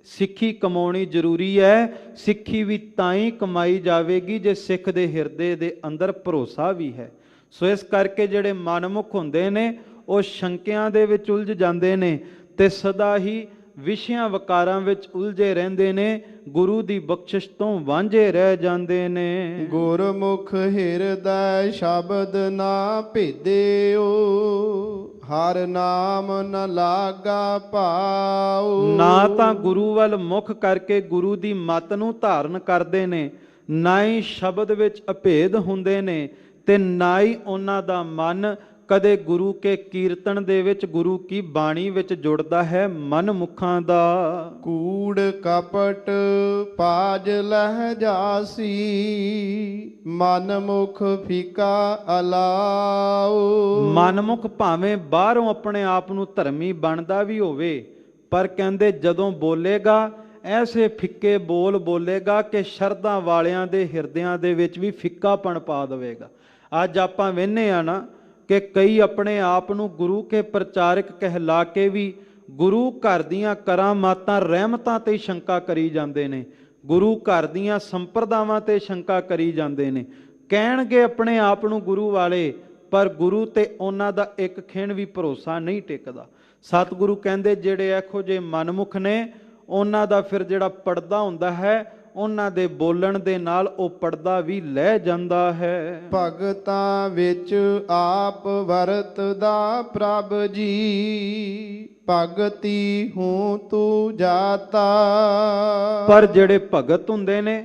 ਸਿੱਖੀ ਕਮਾਉਣੀ ਜ਼ਰੂਰੀ ਹੈ, ਸਿੱਖੀ ਵੀ ਤਾਂ ਹੀ ਕਮਾਈ ਜਾਵੇਗੀ ਜੇ ਸਿੱਖ ਦੇ ਹਿਰਦੇ ਦੇ ਅੰਦਰ ਭਰੋਸਾ ਵੀ ਹੈ। ਸੋ ਇਸ ਕਰਕੇ ਜਿਹੜੇ ਮਨਮੁਖ ਹੁੰਦੇ ਨੇ ਉਹ ਸ਼ੰਕਿਆਂ ਦੇ ਵਿੱਚ ਉਲਝ ਜਾਂਦੇ ਨੇ ਤੇ ਸਦਾ ਹੀ ਵਿਸ਼ਿਆਂ ਵਕਾਰਾਂ ਵਿੱਚ ਉਲਝੇ ਰਹਿੰਦੇ ਨੇ, ਗੁਰੂ ਦੀ ਬਖਸ਼ਿਸ਼ ਤੋਂ ਵਾਂਝੇ ਰਹਿ ਜਾਂਦੇ ਨੇ। ਗੁਰਮੁਖ ਹਿਰਦੈ ਸ਼ਬਦ ਨਾ ਭੇਦਿਓ, ਹਰ ਨਾਮ ਨ ਲਾਗਾ ਭਾਉ। ਨਾ ਤਾਂ ਗੁਰੂ ਵੱਲ ਮੁਖ ਕਰਕੇ ਗੁਰੂ ਦੀ ਮੱਤ ਨੂੰ ਧਾਰਨ ਕਰਦੇ ਨੇ, ਨਾ ਹੀ ਸ਼ਬਦ ਵਿੱਚ ਅਭੇਦ ਹੁੰਦੇ ਨੇ ਤੇ ਨਾ ਹੀ ਉਹਨਾਂ ਦਾ ਮਨ ਕਦੇ ਗੁਰੂ ਕੇ ਕੀਰਤਨ ਦੇ ਵਿੱਚ, ਗੁਰੂ ਕੀ ਬਾਣੀ ਵਿੱਚ ਜੁੜਦਾ ਹੈ ਮਨਮੁਖਾਂ ਦਾ। ਕੂੜ ਕਪਟ ਪਾਜ ਲਹਿ ਜਾਸੀ, ਮਨਮੁਖ ਫੀਕਾ ਅਲਾਉ। ਮਨਮੁਖ ਭਾਵੇਂ ਬਾਹਰੋਂ ਆਪਣੇ ਆਪ ਨੂੰ ਧਰਮੀ ਬਣਦਾ ਵੀ ਹੋਵੇ, ਪਰ ਕਹਿੰਦੇ ਜਦੋਂ ਬੋਲੇਗਾ ਐਸੇ ਫਿੱਕੇ ਬੋਲ ਬੋਲੇਗਾ ਕਿ ਸ਼ਰਧਾ ਵਾਲਿਆਂ ਦੇ ਹਿਰਦਿਆਂ ਦੇ ਵਿੱਚ ਵੀ ਫਿੱਕਾਪਣ ਪਾ ਦੇਵੇਗਾ। ਅੱਜ ਆਪਾਂ ਵੇਖਦੇ ਆ ਨਾ ਕਿ ਕਈ ਆਪਣੇ ਆਪ ਨੂੰ ਗੁਰੂ ਕੇ ਪ੍ਰਚਾਰਕ ਕਹਿਲਾ ਕੇ ਵੀ ਗੁਰੂ ਘਰ ਦੀਆਂ ਕਰਾਮਾਤਾਂ ਰਹਿਮਤਾਂ ਤੇ ਸ਼ੰਕਾ ਕਰੀ ਜਾਂਦੇ ਨੇ, ਗੁਰੂ ਘਰ ਦੀਆਂ ਸੰਪਰਦਾਵਾਂ ਤੇ ਸ਼ੰਕਾ ਕਰੀ ਜਾਂਦੇ ਨੇ। ਕਹਿਣਗੇ ਆਪਣੇ ਆਪ ਨੂੰ ਗੁਰੂ ਵਾਲੇ, ਪਰ ਗੁਰੂ ਤੇ ਉਹਨਾਂ ਦਾ ਇੱਕ ਖਿਣ ਵੀ ਭਰੋਸਾ ਨਹੀਂ ਟਿਕਦਾ। ਸਤਿਗੁਰੂ ਕਹਿੰਦੇ ਜਿਹੜੇ ਇਹੋ ਜਿਹੇ ਮਨਮੁਖ ਨੇ ਉਹਨਾਂ ਦਾ ਫਿਰ ਜਿਹੜਾ ਪਰਦਾ ਹੁੰਦਾ ਹੈ, ਉਹਨਾਂ ਦੇ ਬੋਲਣ ਦੇ ਨਾਲ ਉਹ ਪਰਦਾ ਵੀ ਲੈ ਜਾਂਦਾ ਹੈ। ਭਗਤਾਂ ਵਿੱਚ ਆਪ ਵਰਤਦਾ ਪ੍ਰਭ ਜੀ, ਭਗਤੀ ਹੂੰ ਤੂੰ ਜਾਤਾ। ਪਰ ਜਿਹੜੇ ਭਗਤ ਹੁੰਦੇ ਨੇ,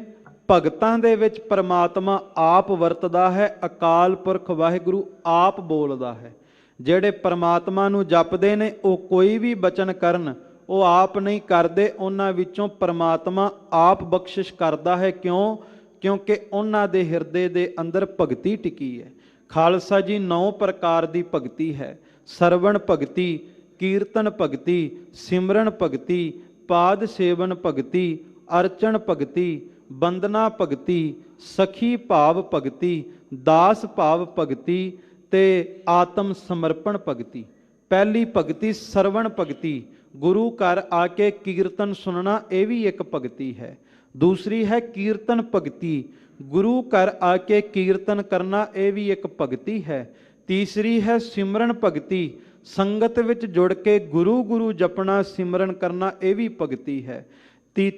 ਭਗਤਾਂ ਦੇ ਵਿੱਚ ਪ੍ਰਮਾਤਮਾ ਆਪ ਵਰਤਦਾ ਹੈ, ਅਕਾਲ ਪੁਰਖ ਵਾਹਿਗੁਰੂ ਆਪ ਬੋਲਦਾ ਹੈ। ਜਿਹੜੇ ਪ੍ਰਮਾਤਮਾ ਨੂੰ ਜਪਦੇ ਨੇ ਉਹ ਕੋਈ ਵੀ ਬਚਨ ਕਰਨ ਉਹ ਆਪ ਨਹੀਂ ਕਰਦੇ, ਉਹਨਾਂ ਵਿੱਚੋਂ ਪ੍ਰਮਾਤਮਾ ਆਪ ਬਖਸ਼ਿਸ਼ ਕਰਦਾ ਹੈ। ਕਿਉਂ? ਕਿਉਂਕਿ ਉਹਨਾਂ ਦੇ ਹਿਰਦੇ ਦੇ ਅੰਦਰ ਭਗਤੀ ਟਿਕੀ ਹੈ। ਖਾਲਸਾ ਜੀ 9 ਪ੍ਰਕਾਰ ਦੀ ਭਗਤੀ ਹੈ। ਸਰਵਣ ਭਗਤੀ, ਕੀਰਤਨ ਭਗਤੀ, ਸਿਮਰਨ ਭਗਤੀ, ਪਾਦ ਸੇਵਨ ਭਗਤੀ, ਅਰਚਨ ਭਗਤੀ, ਬੰਦਨਾ ਭਗਤੀ, ਸਖੀ ਭਾਵ ਭਗਤੀ, ਦਾਸ ਭਾਵ ਭਗਤੀ ਤੇ ਆਤਮ ਸਮਰਪਣ ਭਗਤੀ। ਪਹਿਲੀ ਭਗਤੀ ਸਰਵਣ ਭਗਤੀ, ਗੁਰੂ ਘਰ ਆ ਕੇ ਕੀਰਤਨ ਸੁਣਨਾ, ਇਹ ਵੀ ਇੱਕ ਭਗਤੀ ਹੈ। ਦੂਸਰੀ ਹੈ ਕੀਰਤਨ ਭਗਤੀ, ਗੁਰੂ ਘਰ ਆ ਕੇ ਕੀਰਤਨ ਕਰਨਾ, ਇਹ ਵੀ ਇੱਕ ਭਗਤੀ ਹੈ। ਤੀਸਰੀ ਹੈ ਸਿਮਰਨ ਭਗਤੀ, ਸੰਗਤ ਵਿੱਚ ਜੁੜ ਕੇ ਗੁਰੂ ਗੁਰੂ ਜਪਣਾ, ਸਿਮਰਨ ਕਰਨਾ, ਇਹ ਵੀ ਭਗਤੀ ਹੈ।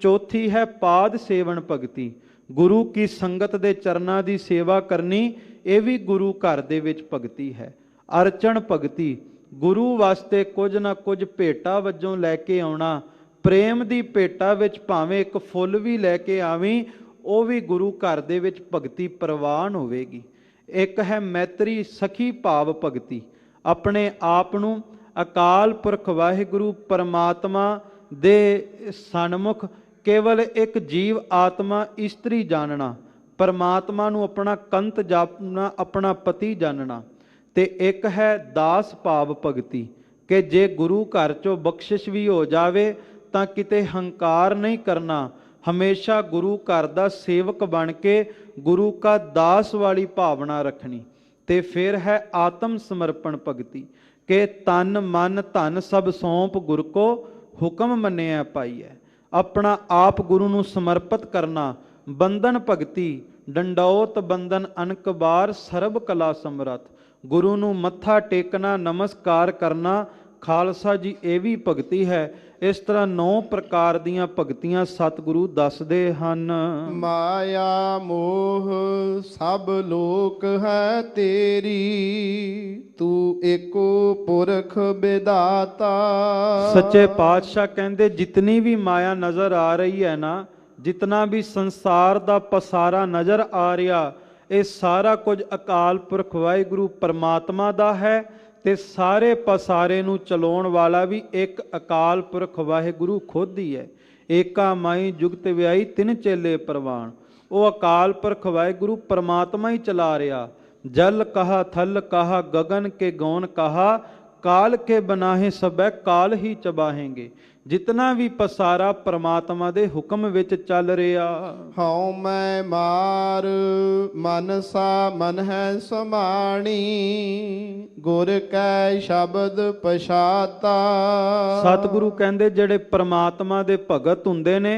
ਚੌਥੀ ਹੈ ਪਾਦ ਸੇਵਨ ਭਗਤੀ, ਗੁਰੂ ਕੀ ਸੰਗਤ ਦੇ ਚਰਨਾਂ ਦੀ ਸੇਵਾ ਕਰਨੀ, ਇਹ ਵੀ ਗੁਰੂ ਘਰ ਦੇ ਵਿੱਚ ਭਗਤੀ ਹੈ। ਅਰਚਨ ਭਗਤੀ, ਗੁਰੂ ਵਾਸਤੇ ਕੁਝ ਨਾ ਕੁਝ ਭੇਟਾ ਵਜੋਂ ਲੈ ਕੇ ਆਉਣਾ। ਪ੍ਰੇਮ ਦੀ ਭੇਟਾ ਵਿੱਚ ਭਾਵੇਂ ਇੱਕ ਫੁੱਲ ਵੀ ਲੈ ਕੇ ਆਵੀਂ, ਉਹ ਵੀ ਗੁਰੂ ਘਰ ਦੇ ਵਿੱਚ ਭਗਤੀ ਪ੍ਰਵਾਨ ਹੋਵੇਗੀ। ਇੱਕ ਹੈ ਮੈਤਰੀ ਸਖੀ ਭਾਵ ਭਗਤੀ, ਆਪਣੇ ਆਪ ਨੂੰ ਅਕਾਲ ਪੁਰਖ ਵਾਹਿਗੁਰੂ ਪਰਮਾਤਮਾ ਦੇ ਸਨਮੁਖ ਕੇਵਲ ਇੱਕ ਜੀਵ ਆਤਮਾ ਇਸਤਰੀ ਜਾਣਨਾ, ਪਰਮਾਤਮਾ ਨੂੰ ਆਪਣਾ ਕੰਤ ਜਾਣਨਾ, ਆਪਣਾ ਪਤੀ ਜਾਣਨਾ। ਤੇ ਇੱਕ ਹੈ ਦਾਸ ਭਾਵ ਭਗਤੀ, ਕਿ ਜੇ ਗੁਰੂ ਘਰ ਚੋਂ ਬਖਸ਼ਿਸ਼ ਵੀ ਹੋ ਜਾਵੇ ਤਾਂ ਕਿਤੇ ਹੰਕਾਰ ਨਹੀਂ ਕਰਨਾ, ਹਮੇਸ਼ਾ ਗੁਰੂ ਘਰ ਦਾ ਸੇਵਕ ਬਣ ਕੇ ਗੁਰੂ ਕਾ ਦਾਸ ਵਾਲੀ ਭਾਵਨਾ ਰੱਖਣੀ। ਤੇ ਫਿਰ ਹੈ ਆਤਮ ਸਮਰਪਣ ਭਗਤੀ, ਕਿ ਤਨ ਮਨ ਧਨ ਸਭ ਸੌਂਪ ਗੁਰ ਕੋ ਹੁਕਮ ਮੰਨਿਆ ਪਾਈਐ। ਆਪਣਾ ਆਪ ਗੁਰੂ ਨੂੰ ਸਮਰਪਿਤ ਕਰਨਾ। ਬੰਧਨ ਭਗਤੀ, ਡੰਡੌਤ ਬੰਧਨ ਅਨਕ ਬਾਰ ਸਰਬ ਕਲਾ ਸਮਰੱਥ, ਗੁਰੂ ਨੂੰ ਮੱਥਾ ਟੇਕਣਾ, ਨਮਸਕਾਰ ਕਰਨਾ। ਖਾਲਸਾ ਜੀ ਇਹ ਵੀ ਭਗਤੀ ਹੈ। ਇਸ ਤਰ੍ਹਾਂ 9 ਪ੍ਰਕਾਰ ਦੀਆਂ ਭਗਤੀਆਂ ਸਤਿਗੁਰੂ ਦੱਸਦੇ ਹਨ। ਮਾਇਆ ਮੋਹ ਸਭ ਲੋਕ ਹੈ ਤੇਰੀ, ਤੂੰ ਏਕੋ ਪੁਰਖ ਵਿਦਾਤਾ। ਸੱਚੇ ਪਾਤਸ਼ਾਹ ਕਹਿੰਦੇ ਜਿਤਨੀ ਵੀ ਮਾਇਆ ਨਜ਼ਰ ਆ ਰਹੀ ਹੈ ਨਾ, ਜਿਤਨਾ ਵੀ ਸੰਸਾਰ ਦਾ ਪਸਾਰਾ ਨਜ਼ਰ ਆ ਰਿਹਾ, ਇਹ ਸਾਰਾ ਕੁਝ ਅਕਾਲ ਪੁਰਖ ਵਾਹਿਗੁਰੂ ਪਰਮਾਤਮਾ ਦਾ ਹੈ। ਤੇ ਸਾਰੇ ਪਸਾਰੇ ਨੂੰ ਚਲਾਉਣ ਵਾਲਾ ਵੀ ਇੱਕ ਅਕਾਲ ਪੁਰਖ ਵਾਹਿਗੁਰੂ ਖੁਦ ਹੀ ਹੈ। ਏਕਾ ਮਾਈ ਜੁਗਤ ਵਿਆਈ ਤਿੰਨ ਚੇਲੇ ਪ੍ਰਵਾਨ, ਉਹ ਅਕਾਲ ਪੁਰਖ ਵਾਹਿਗੁਰੂ ਪਰਮਾਤਮਾ ਹੀ ਚਲਾ ਰਿਹਾ। ਜਲ ਕਹਾ ਥਲ ਕਹਾ ਗगन के गौन कहा, काल के बनाहे सबै काल ही चबाहेंगे। जितना भी पसारा परमात्मा दे हुक्म विच चल रहा। हਉ मैं मार मनसा मन है समाणी, गुर कै शब्द पछाता। सतगुरु कहंदे ਜਿਹੜੇ परमात्मा दे भगत ਹੁੰਦੇ ਨੇ,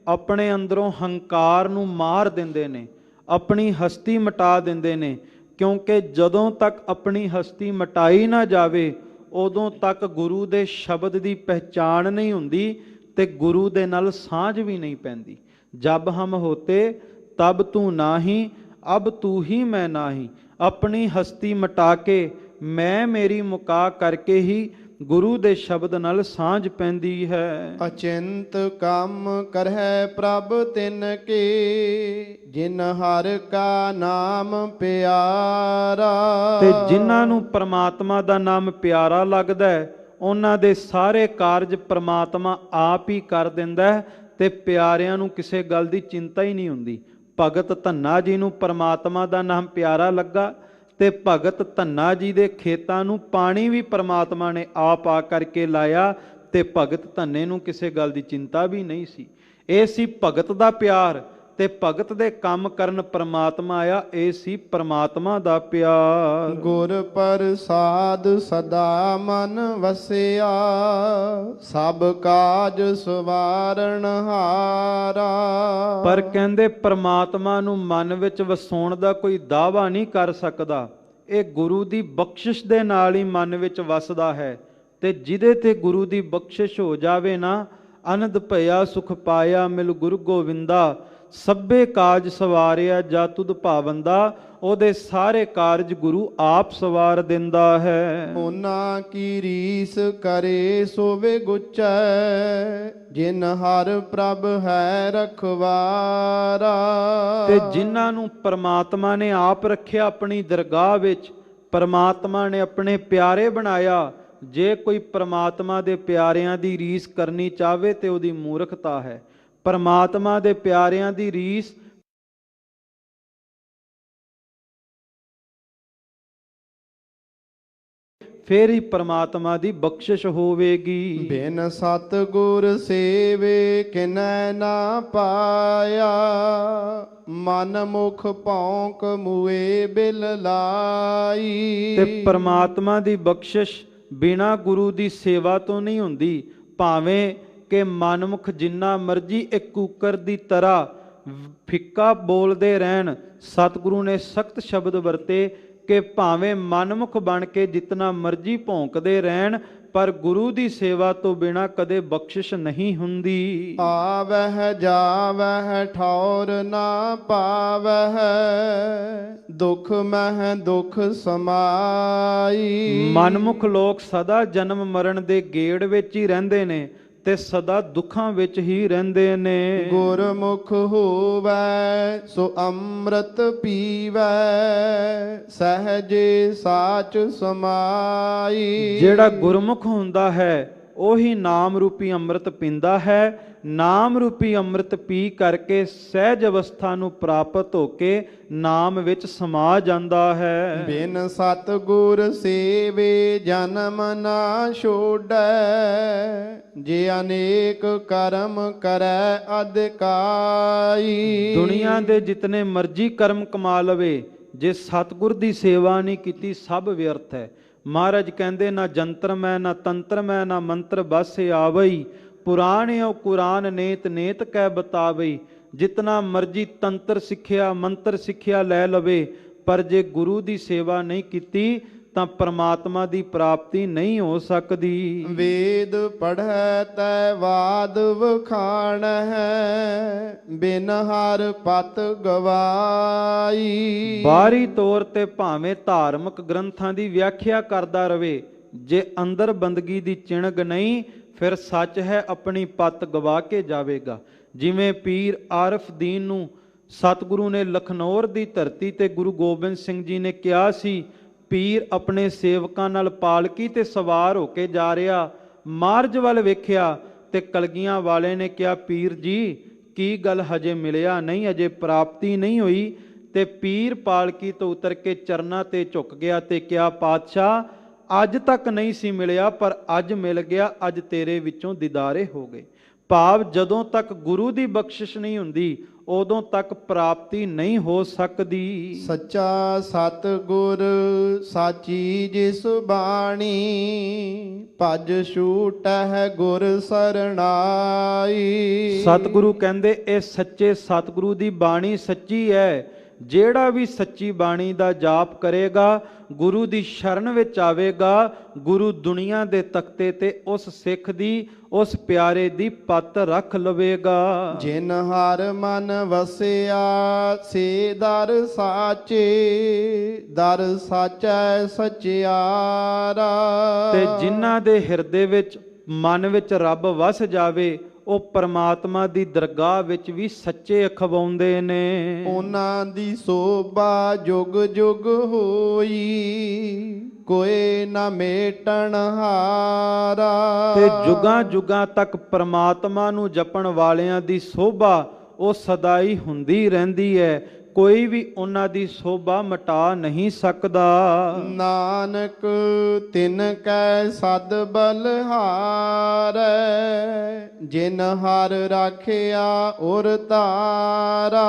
ਆਪਣੇ ਅੰਦਰੋਂ ਹੰਕਾਰ ਨੂੰ ਮਾਰ ਦਿੰਦੇ ਨੇ, ਆਪਣੀ ਹਸਤੀ ਮਿਟਾ ਦਿੰਦੇ ਨੇ। ਕਿਉਂਕਿ ਜਦੋਂ ਤੱਕ ਆਪਣੀ ਹਸਤੀ ਮਿਟਾਈ ਨਾ ਜਾਵੇ, ਉਦੋਂ ਤੱਕ ਗੁਰੂ ਦੇ ਸ਼ਬਦ ਦੀ ਪਹਿਚਾਣ ਨਹੀਂ ਹੁੰਦੀ ਤੇ ਗੁਰੂ ਦੇ ਨਾਲ ਸਾਂਝ ਵੀ ਨਹੀਂ ਪੈਂਦੀ। ਜਬ ਹਮ ਹੋਤੇ ਤਬ ਤੂੰ ਨਾਹੀ, ਅਬ ਤੂੰ ਹੀ ਮੈਂ ਨਾਹੀ। ਆਪਣੀ ਹਸਤੀ ਮਿਟਾ ਕੇ ਮੈਂ ਮੇਰੀ ਮੁਕਾ ਕਰਕੇ ਹੀ ਗੁਰੂ ਦੇ ਸ਼ਬਦ ਨਾਲ ਸਾਂਝ ਪੈਂਦੀ ਹੈ। ਅਚਿੰਤ ਕੰਮ ਕਰਹਿ ਪ੍ਰਭ ਤਿਨ ਕੇ, ਜਿਨ ਹਰ ਕਾ ਨਾਮ ਪਿਆਰਾ। ਤੇ ਜਿਨ੍ਹਾਂ ਨੂੰ ਪ੍ਰਮਾਤਮਾ ਦਾ ਨਾਮ ਪਿਆਰਾ ਲੱਗਦਾ ਹੈ, ਉਹਨਾਂ ਦੇ ਸਾਰੇ ਕਾਰਜ ਪ੍ਰਮਾਤਮਾ ਆਪ ਹੀ ਕਰ ਦਿੰਦਾ ਹੈ ਤੇ ਪਿਆਰਿਆਂ ਨੂੰ ਕਿਸੇ ਗੱਲ ਦੀ ਚਿੰਤਾ ਹੀ ਨਹੀਂ ਹੁੰਦੀ। ਭਗਤ ਧੰਨਾ ਜੀ ਨੂੰ ਪ੍ਰਮਾਤਮਾ ਦਾ ਨਾਮ ਪਿਆਰਾ ਲੱਗਾ ਤੇ ਭਗਤ ਧੰਨਾ ਜੀ ਦੇ ਖੇਤਾਂ ਨੂੰ ਪਾਣੀ ਵੀ ਪ੍ਰਮਾਤਮਾ ਨੇ ਆਪ ਆ ਕਰਕੇ ਲਾਇਆ ਤੇ ਭਗਤ ਧੰਨੇ ਨੂੰ ਕਿਸੇ ਗੱਲ ਦੀ ਚਿੰਤਾ ਵੀ ਨਹੀਂ ਸੀ। ਇਹ ਸੀ ਭਗਤ ਦਾ ਪਿਆਰ ਤੇ ਭਗਤ ਦੇ ਕੰਮ ਕਰਨ ਪ੍ਰਮਾਤਮਾ ਆਇਆ, ਇਹ ਸੀ ਪ੍ਰਮਾਤਮਾ ਦਾ ਪਿਆਰ। ਗੁਰ ਪ੍ਰਸਾਦ ਸਦਾ ਮਨ ਵਸਿਆ, ਸਭ ਕਾਜ ਸਵਾਰਨ ਹਾਰਾ। ਪਰ ਕਹਿੰਦੇ ਪ੍ਰਮਾਤਮਾ ਨੂੰ ਮਨ ਵਿੱਚ ਵਸਾਉਣ ਦਾ ਕੋਈ ਦਾਅਵਾ ਨਹੀਂ ਕਰ ਸਕਦਾ। ਇਹ ਗੁਰੂ ਦੀ ਬਖਸ਼ਿਸ਼ ਦੇ ਨਾਲ ਹੀ ਮਨ ਵਿੱਚ ਵਸਦਾ ਹੈ। ਤੇ ਜਿਹਦੇ ਤੇ ਗੁਰੂ ਦੀ ਬਖਸ਼ਿਸ਼ ਹੋ ਜਾਵੇ ਨਾ, ਅਨੰਦ ਭਇਆ ਸੁਖ ਪਾਇਆ ਮਿਲ ਗੁਰੂ ਗੋਵਿੰਦਾ, ਸਭੇ ਕਾਜ ਸਵਾਰਿਆ ਜਾ ਤੁਧ ਭਾਵੰਦਾ। ਉਹਦੇ ਸਾਰੇ ਕਾਰਜ ਗੁਰੂ ਆਪ ਸਵਾਰ ਦਿੰਦਾ ਹੈ। ਉਹਨਾਂ ਕੀ ਰੀਸ ਕਰੇ ਸੋਵੇ ਗੁਚੈ, ਜਿਨ ਹਰ ਪ੍ਰਭ ਹੈ ਰਖਵਾਰਾ। ਤੇ ਜਿਨ੍ਹਾਂ ਨੂੰ ਪਰਮਾਤਮਾ ਨੇ ਆਪ ਰੱਖਿਆ ਆਪਣੀ ਦਰਗਾਹ ਵਿੱਚ, ਪਰਮਾਤਮਾ ਨੇ ਆਪਣੇ ਪਿਆਰੇ ਬਣਾਇਆ। ਜੇ ਕੋਈ ਪਰਮਾਤਮਾ ਦੇ ਪਿਆਰਿਆਂ ਦੀ ਰੀਸ ਕਰਨੀ ਚਾਹਵੇ ਤੇ ਉਹਦੀ ਮੂਰਖਤਾ ਹੈ। ਪਰਮਾਤਮਾ ਦੇ ਪਿਆਰਿਆਂ ਦੀ ਰੀਸ ਫੇਰ ਹੀ ਪਰਮਾਤਮਾ ਦੀ ਬਖਸ਼ਿਸ਼ ਹੋਵੇਗੀ। ਬਿਨ ਸਤਿਗੁਰ ਸੇਵੇ ਕਿਨੈ ਨਾ ਪਾਇਆ, ਮਨ ਮੁਖ ਭੌਂਕ ਮੂਏ ਬਿਲ ਲਾਈ। ਤੇ ਪਰਮਾਤਮਾ ਦੀ ਬਖਸ਼ਿਸ਼ ਬਿਨਾ ਗੁਰੂ ਦੀ ਸੇਵਾ ਤੋਂ ਨਹੀਂ ਹੁੰਦੀ। ਭਾਵੇਂ ਕਿ ਮਨਮੁਖ ਜਿੰਨਾ ਮਰਜੀ ਇੱਕ ਕੂਕਰ ਦੀ ਤਰ੍ਹਾਂ ਫਿੱਕਾ ਬੋਲਦੇ ਰਹਿਣ, ਸਤਿਗੁਰੂ ਨੇ ਸਖਤ ਸ਼ਬਦ ਵਰਤੇ ਕਿ ਭਾਵੇਂ ਮਨਮੁਖ ਬਣ ਕੇ ਜਿਤਨਾ ਮਰਜੀ ਭੌਂਕਦੇ ਰਹਿਣ, ਪਰ ਗੁਰੂ ਦੀ ਸੇਵਾ ਤੋਂ ਬਿਨਾ ਕਦੇ ਬਖਸ਼ਿਸ਼ ਨਹੀਂ ਹੁੰਦੀ। ਆਵਹਿ ਜਾਵਹਿ ਠੌਰ ਨਾ ਪਾਵਹਿ, ਦੁਖ ਮਹਿ ਦੁਖ ਸਮਾਈ। ਮਨਮੁਖ ਲੋਕ ਸਦਾ ਜਨਮ ਮਰਨ ਦੇ ਗੇੜ ਵਿੱਚ ਹੀ ਰਹਿੰਦੇ ਨੇ ਤੇ ਸਦਾ ਦੁੱਖਾਂ ਵਿੱਚ ਹੀ ਰਹਿੰਦੇ ਨੇ। ਗੁਰਮੁਖ ਹੋਵੈ ਸੋ ਅੰਮ੍ਰਿਤ ਪੀਵੈ, ਸਹਜੇ ਸਾਚ ਸਮਾਈ। ਜਿਹੜਾ ਗੁਰਮੁਖ ਹੁੰਦਾ ਹੈ ਉਹੀ ਨਾਮ ਰੂਪੀ ਅੰਮ੍ਰਿਤ ਪੀਂਦਾ ਹੈ। ਨਾਮ ਰੂਪੀ ਅੰਮ੍ਰਿਤ ਪੀ ਕਰਕੇ ਸਹਿਜ ਅਵਸਥਾ ਨੂੰ ਪ੍ਰਾਪਤ ਹੋ ਕੇ ਨਾਮ ਵਿੱਚ ਸਮਾ ਜਾਂਦਾ ਹੈ। ਬਿਨ ਸਤਿਗੁਰ ਸੇਵੇ ਜਨਮ ਨਾ ਛੋੜੈ, ਜੇ ਅਨੇਕ ਕਰਮ ਕਰੈ ਅਧਿਕਾਈ। ਦੁਨੀਆ ਦੇ ਜਿਤਨੇ ਮਰਜ਼ੀ ਕਰਮ ਕਮਾ ਲਵੇ, ਜੇ ਸਤਿਗੁਰ ਦੀ ਸੇਵਾ ਨਹੀਂ ਕੀਤੀ ਸਭ ਵਿਅਰਥ ਹੈ। ਮਹਾਰਾਜ ਕਹਿੰਦੇ ਨਾ ਜੰਤਰ ਮੈਂ ਨਾ ਤੰਤਰ ਮੈਂ ਨਾ ਮੰਤਰ ਬਸ ਆਵਈ, ਪੁਰਾਣਿਓ ਕੁਰਾਨ ਨੇਤ ਨੇਤ ਕਹਿ ਬਤਾਵਈ। ਜਿਤਨਾ ਮਰਜੀ ਤੰਤਰ ਸਿੱਖਿਆ ਮੰਤਰ ਸਿੱਖਿਆ ਲੈ ਲਵੇ, ਪਰ ਜੇ ਗੁਰੂ ਦੀ ਸੇਵਾ ਨਹੀਂ ਕੀਤੀ ਤਾਂ ਪਰਮਾਤਮਾ ਦੀ ਪ੍ਰਾਪਤੀ ਨਹੀਂ ਹੋ ਸਕਦੀ। ਵੇਦ ਪੜ੍ਹੈ ਤੈ ਵਾਦ ਵਖਾਣ ਹੈ, ਬਿਨ ਹਰ ਪਤ ਗਵਾਈ। ਬਾਹਰੀ ਤੌਰ ਤੇ ਭਾਵੇਂ ਧਾਰਮਿਕ ਗ੍ਰੰਥਾਂ ਦੀ ਵਿਆਖਿਆ ਕਰਦਾ ਰਵੇ, ਜੇ ਅੰਦਰ ਬੰਦਗੀ ਦੀ ਚਿਣਗ ਨਹੀਂ ਫਿਰ ਸੱਚ ਹੈ ਆਪਣੀ ਪੱਤ ਗਵਾ ਕੇ ਜਾਵੇਗਾ। ਜਿਵੇਂ ਪੀਰ ਆਰਫ ਦੀਨ ਨੂੰ ਸਤਿਗੁਰੂ ਨੇ ਲਖਨੌਰ ਦੀ ਧਰਤੀ ਤੇ ਗੁਰੂ ਗੋਬਿੰਦ ਸਿੰਘ ਜੀ ਨੇ ਕਿਹਾ ਸੀ, ਪੀਰ ਆਪਣੇ ਸੇਵਕਾਂ ਨਾਲ ਪਾਲਕੀ ਤੇ ਸਵਾਰ ਹੋ ਕੇ ਜਾ ਰਿਹਾ, ਮਾਰਜ ਵੱਲ ਵੇਖਿਆ ਤੇ ਕਲਗੀਆਂ ਵਾਲੇ ਨੇ ਕਿਹਾ, ਪੀਰ ਜੀ ਕੀ ਗੱਲ ਹਜੇ ਮਿਲਿਆ ਨਹੀਂ, ਅਜੇ ਪ੍ਰਾਪਤੀ ਨਹੀਂ ਹੋਈ। ਤੇ ਪੀਰ ਪਾਲਕੀ ਤੋਂ ਉਤਰ ਕੇ ਚਰਨਾਂ ਤੇ ਝੁਕ ਗਿਆ ਤੇ ਕਿਹਾ, ਪਾਤਸ਼ਾਹ ਅੱਜ ਤੱਕ ਨਹੀਂ ਸੀ ਮਿਲਿਆ ਪਰ ਅੱਜ ਮਿਲ ਗਿਆ, ਅੱਜ ਤੇਰੇ ਵਿੱਚੋਂ ਦੀਦਾਰੇ ਹੋ ਗਏ। ਭਾਵ ਜਦੋਂ ਤੱਕ ਗੁਰੂ ਦੀ ਬਖਸ਼ਿਸ਼ ਨਹੀਂ ਹੁੰਦੀ ਉਦੋਂ ਤੱਕ ਪ੍ਰਾਪਤੀ ਨਹੀਂ ਹੋ ਸਕਦੀ। ਸੱਚਾ ਸਤਿਗੁਰ ਸਾਚੀ ਜਿਸ ਬਾਣੀ, ਭਜ ਛੂਟਹਿ ਗੁਰ ਸਰਣਾਈ। ਸਤਿਗੁਰੂ ਕਹਿੰਦੇ ਇਹ ਸੱਚੇ ਸਤਿਗੁਰੂ ਦੀ ਬਾਣੀ ਸੱਚੀ ਹੈ। ਜਿਹੜਾ ਵੀ ਸੱਚੀ ਬਾਣੀ ਦਾ ਜਾਪ ਕਰੇਗਾ, ਗੁਰੂ ਦੀ ਸ਼ਰਨ ਵਿੱਚ ਆਵੇਗਾ, ਗੁਰੂ ਦੁਨੀਆ ਦੇ ਤਖਤੇ ਤੇ ਉਸ ਸਿੱਖ ਦੀ ਉਸ ਪਿਆਰੇ ਦੀ ਪੱਤ ਰੱਖ ਲਵੇਗਾ। ਜਿਨ ਹਰ ਮਨ ਵਸਿਆ ਸੇ ਦਰ ਸਾਚੇ, ਦਰ ਸਾਚੈ ਸਚਿਆਰਾ। ਤੇ ਜਿਨ੍ਹਾਂ ਦੇ ਹਿਰਦੇ ਵਿੱਚ ਮਨ ਵਿੱਚ ਰੱਬ ਵਸ ਜਾਵੇ ਉਹ ਪਰਮਾਤਮਾ ਦੀ ਦਰਗਾਹ ਵਿੱਚ ਵੀ ਸੱਚੇ ਅਖਵਾਉਂਦੇ ਨੇ। ਉਹਨਾਂ ਦੀ ਸੋਭਾ ਜੁਗ ਜੁਗ ਹੋਈ, ਕੋਈ ਨਾ ਮੇਟਣ ਹਾਰਾ। ਤੇ ਜੁਗਾਂ ਜੁਗਾਂ ਤੱਕ ਪਰਮਾਤਮਾ ਨੂੰ ਜਪਣ ਵਾਲਿਆਂ ਦੀ ਸੋਭਾ ਉਹ ਸਦਾ ਹੀ ਹੁੰਦੀ ਰਹਿੰਦੀ ਹੈ, ਕੋਈ ਵੀ ਉਹਨਾਂ ਦੀ ਸੋਭਾ ਮਿਟਾ ਨਹੀਂ ਸਕਦਾ। ਨਾਨਕ ਤਿਨ ਕੈ ਸਦ ਬਲਹਾਰੈ, ਜਿਨ ਹਰ ਰਾਖਿਆ ਉਰ ਧਾਰਾ।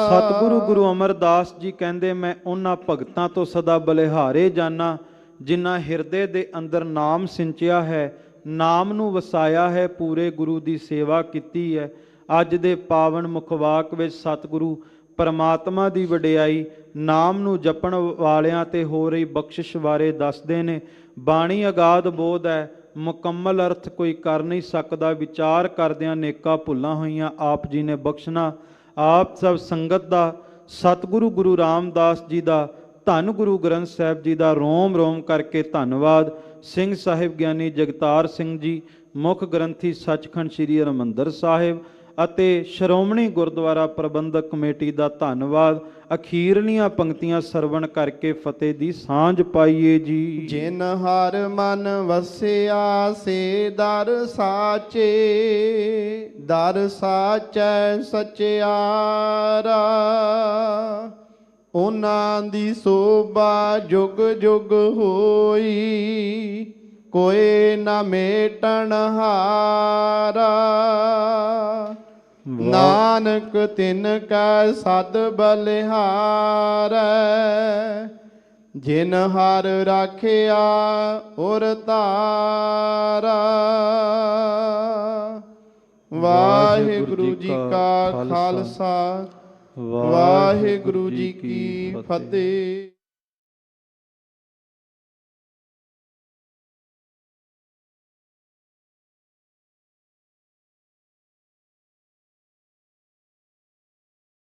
ਸਤਿਗੁਰੂ ਗੁਰੂ ਅਮਰਦਾਸ ਜੀ ਕਹਿੰਦੇ, ਮੈਂ ਉਹਨਾਂ ਭਗਤਾਂ ਤੋਂ ਸਦਾ ਬਲਿਹਾਰੇ ਜਾਣਾ ਜਿਨ੍ਹਾਂ ਹਿਰਦੇ ਦੇ ਅੰਦਰ ਨਾਮ ਸਿੰਚਿਆ ਹੈ, ਨਾਮ ਨੂੰ ਵਸਾਇਆ ਹੈ, ਪੂਰੇ ਗੁਰੂ ਦੀ ਸੇਵਾ ਕੀਤੀ ਹੈ। ਅੱਜ ਦੇ ਪਾਵਨ ਮੁਖਵਾਕ ਵਿੱਚ ਸਤਿਗੁਰੂ ਪਰਮਾਤਮਾ ਦੀ ਵਡਿਆਈ, ਨਾਮ ਨੂੰ ਜਪਣ ਵਾਲਿਆਂ ਤੇ ਹੋ ਰਹੀ ਬਖਸ਼ਿਸ਼ ਬਾਰੇ ਦੱਸਦੇ ਨੇ। ਬਾਣੀ ਅਗਾਧ ਬੋਧ ਹੈ, ਮੁਕੰਮਲ ਅਰਥ ਕੋਈ ਕਰ ਨਹੀਂ ਸਕਦਾ। ਵਿਚਾਰ ਕਰਦਿਆਂ ਨੇਕਾਂ ਭੁੱਲਾਂ ਹੋਈਆਂ ਆਪ ਜੀ ਨੇ ਬਖਸ਼ਣਾ। ਆਪ ਸਭ ਸੰਗਤ ਦਾ, ਸਤਿਗੁਰੂ ਗੁਰੂ ਰਾਮਦਾਸ ਜੀ ਦਾ, ਧੰਨ ਗੁਰੂ ਗ੍ਰੰਥ ਸਾਹਿਬ ਜੀ ਦਾ ਰੋਮ ਰੋਮ ਕਰਕੇ ਧੰਨਵਾਦ। ਸਿੰਘ ਸਾਹਿਬ ਗਿਆਨੀ ਜਗਤਾਰ ਸਿੰਘ ਜੀ, ਮੁੱਖ ਗ੍ਰੰਥੀ ਸੱਚਖੰਡ ਸ੍ਰੀ ਹਰਿਮੰਦਰ ਸਾਹਿਬ ਅਤੇ ਸ਼੍ਰੋਮਣੀ ਗੁਰਦੁਆਰਾ ਪ੍ਰਬੰਧਕ ਕਮੇਟੀ ਦਾ ਧੰਨਵਾਦ। ਅਖੀਰਲੀਆਂ ਪੰਕਤੀਆਂ ਸਰਵਣ ਕਰਕੇ ਫਤਿਹ ਦੀ ਸਾਂਝ ਪਾਈਏ ਜੀ। ਜਿਨ ਹਰ ਮਨ ਵਸਿਆ ਸੇ ਦਰ ਸਾਚੇ, ਦਰ ਸਾਚੈ ਸਚਿਆਰਾ। ਉਹਨਾਂ ਦੀ ਸੋਭਾ ਜੁਗ ਜੁਗ ਹੋਈ, ਕੋਈ ਨਾ ਮੇਟਣ ਹਾਰਾ। ਨਾਨਕ ਤਿਨ ਕੈ ਸਦ ਬਲਿਹਾਰੈ, ਜਿਨ ਹਰ ਰਾਖਿਆ ਉਰ ਧਾਰਾ। ਵਾਹਿਗੁਰੂ ਜੀ ਕਾ ਖਾਲਸਾ, ਵਾਹਿਗੁਰੂ ਜੀ ਕੀ ਫਤਿਹ।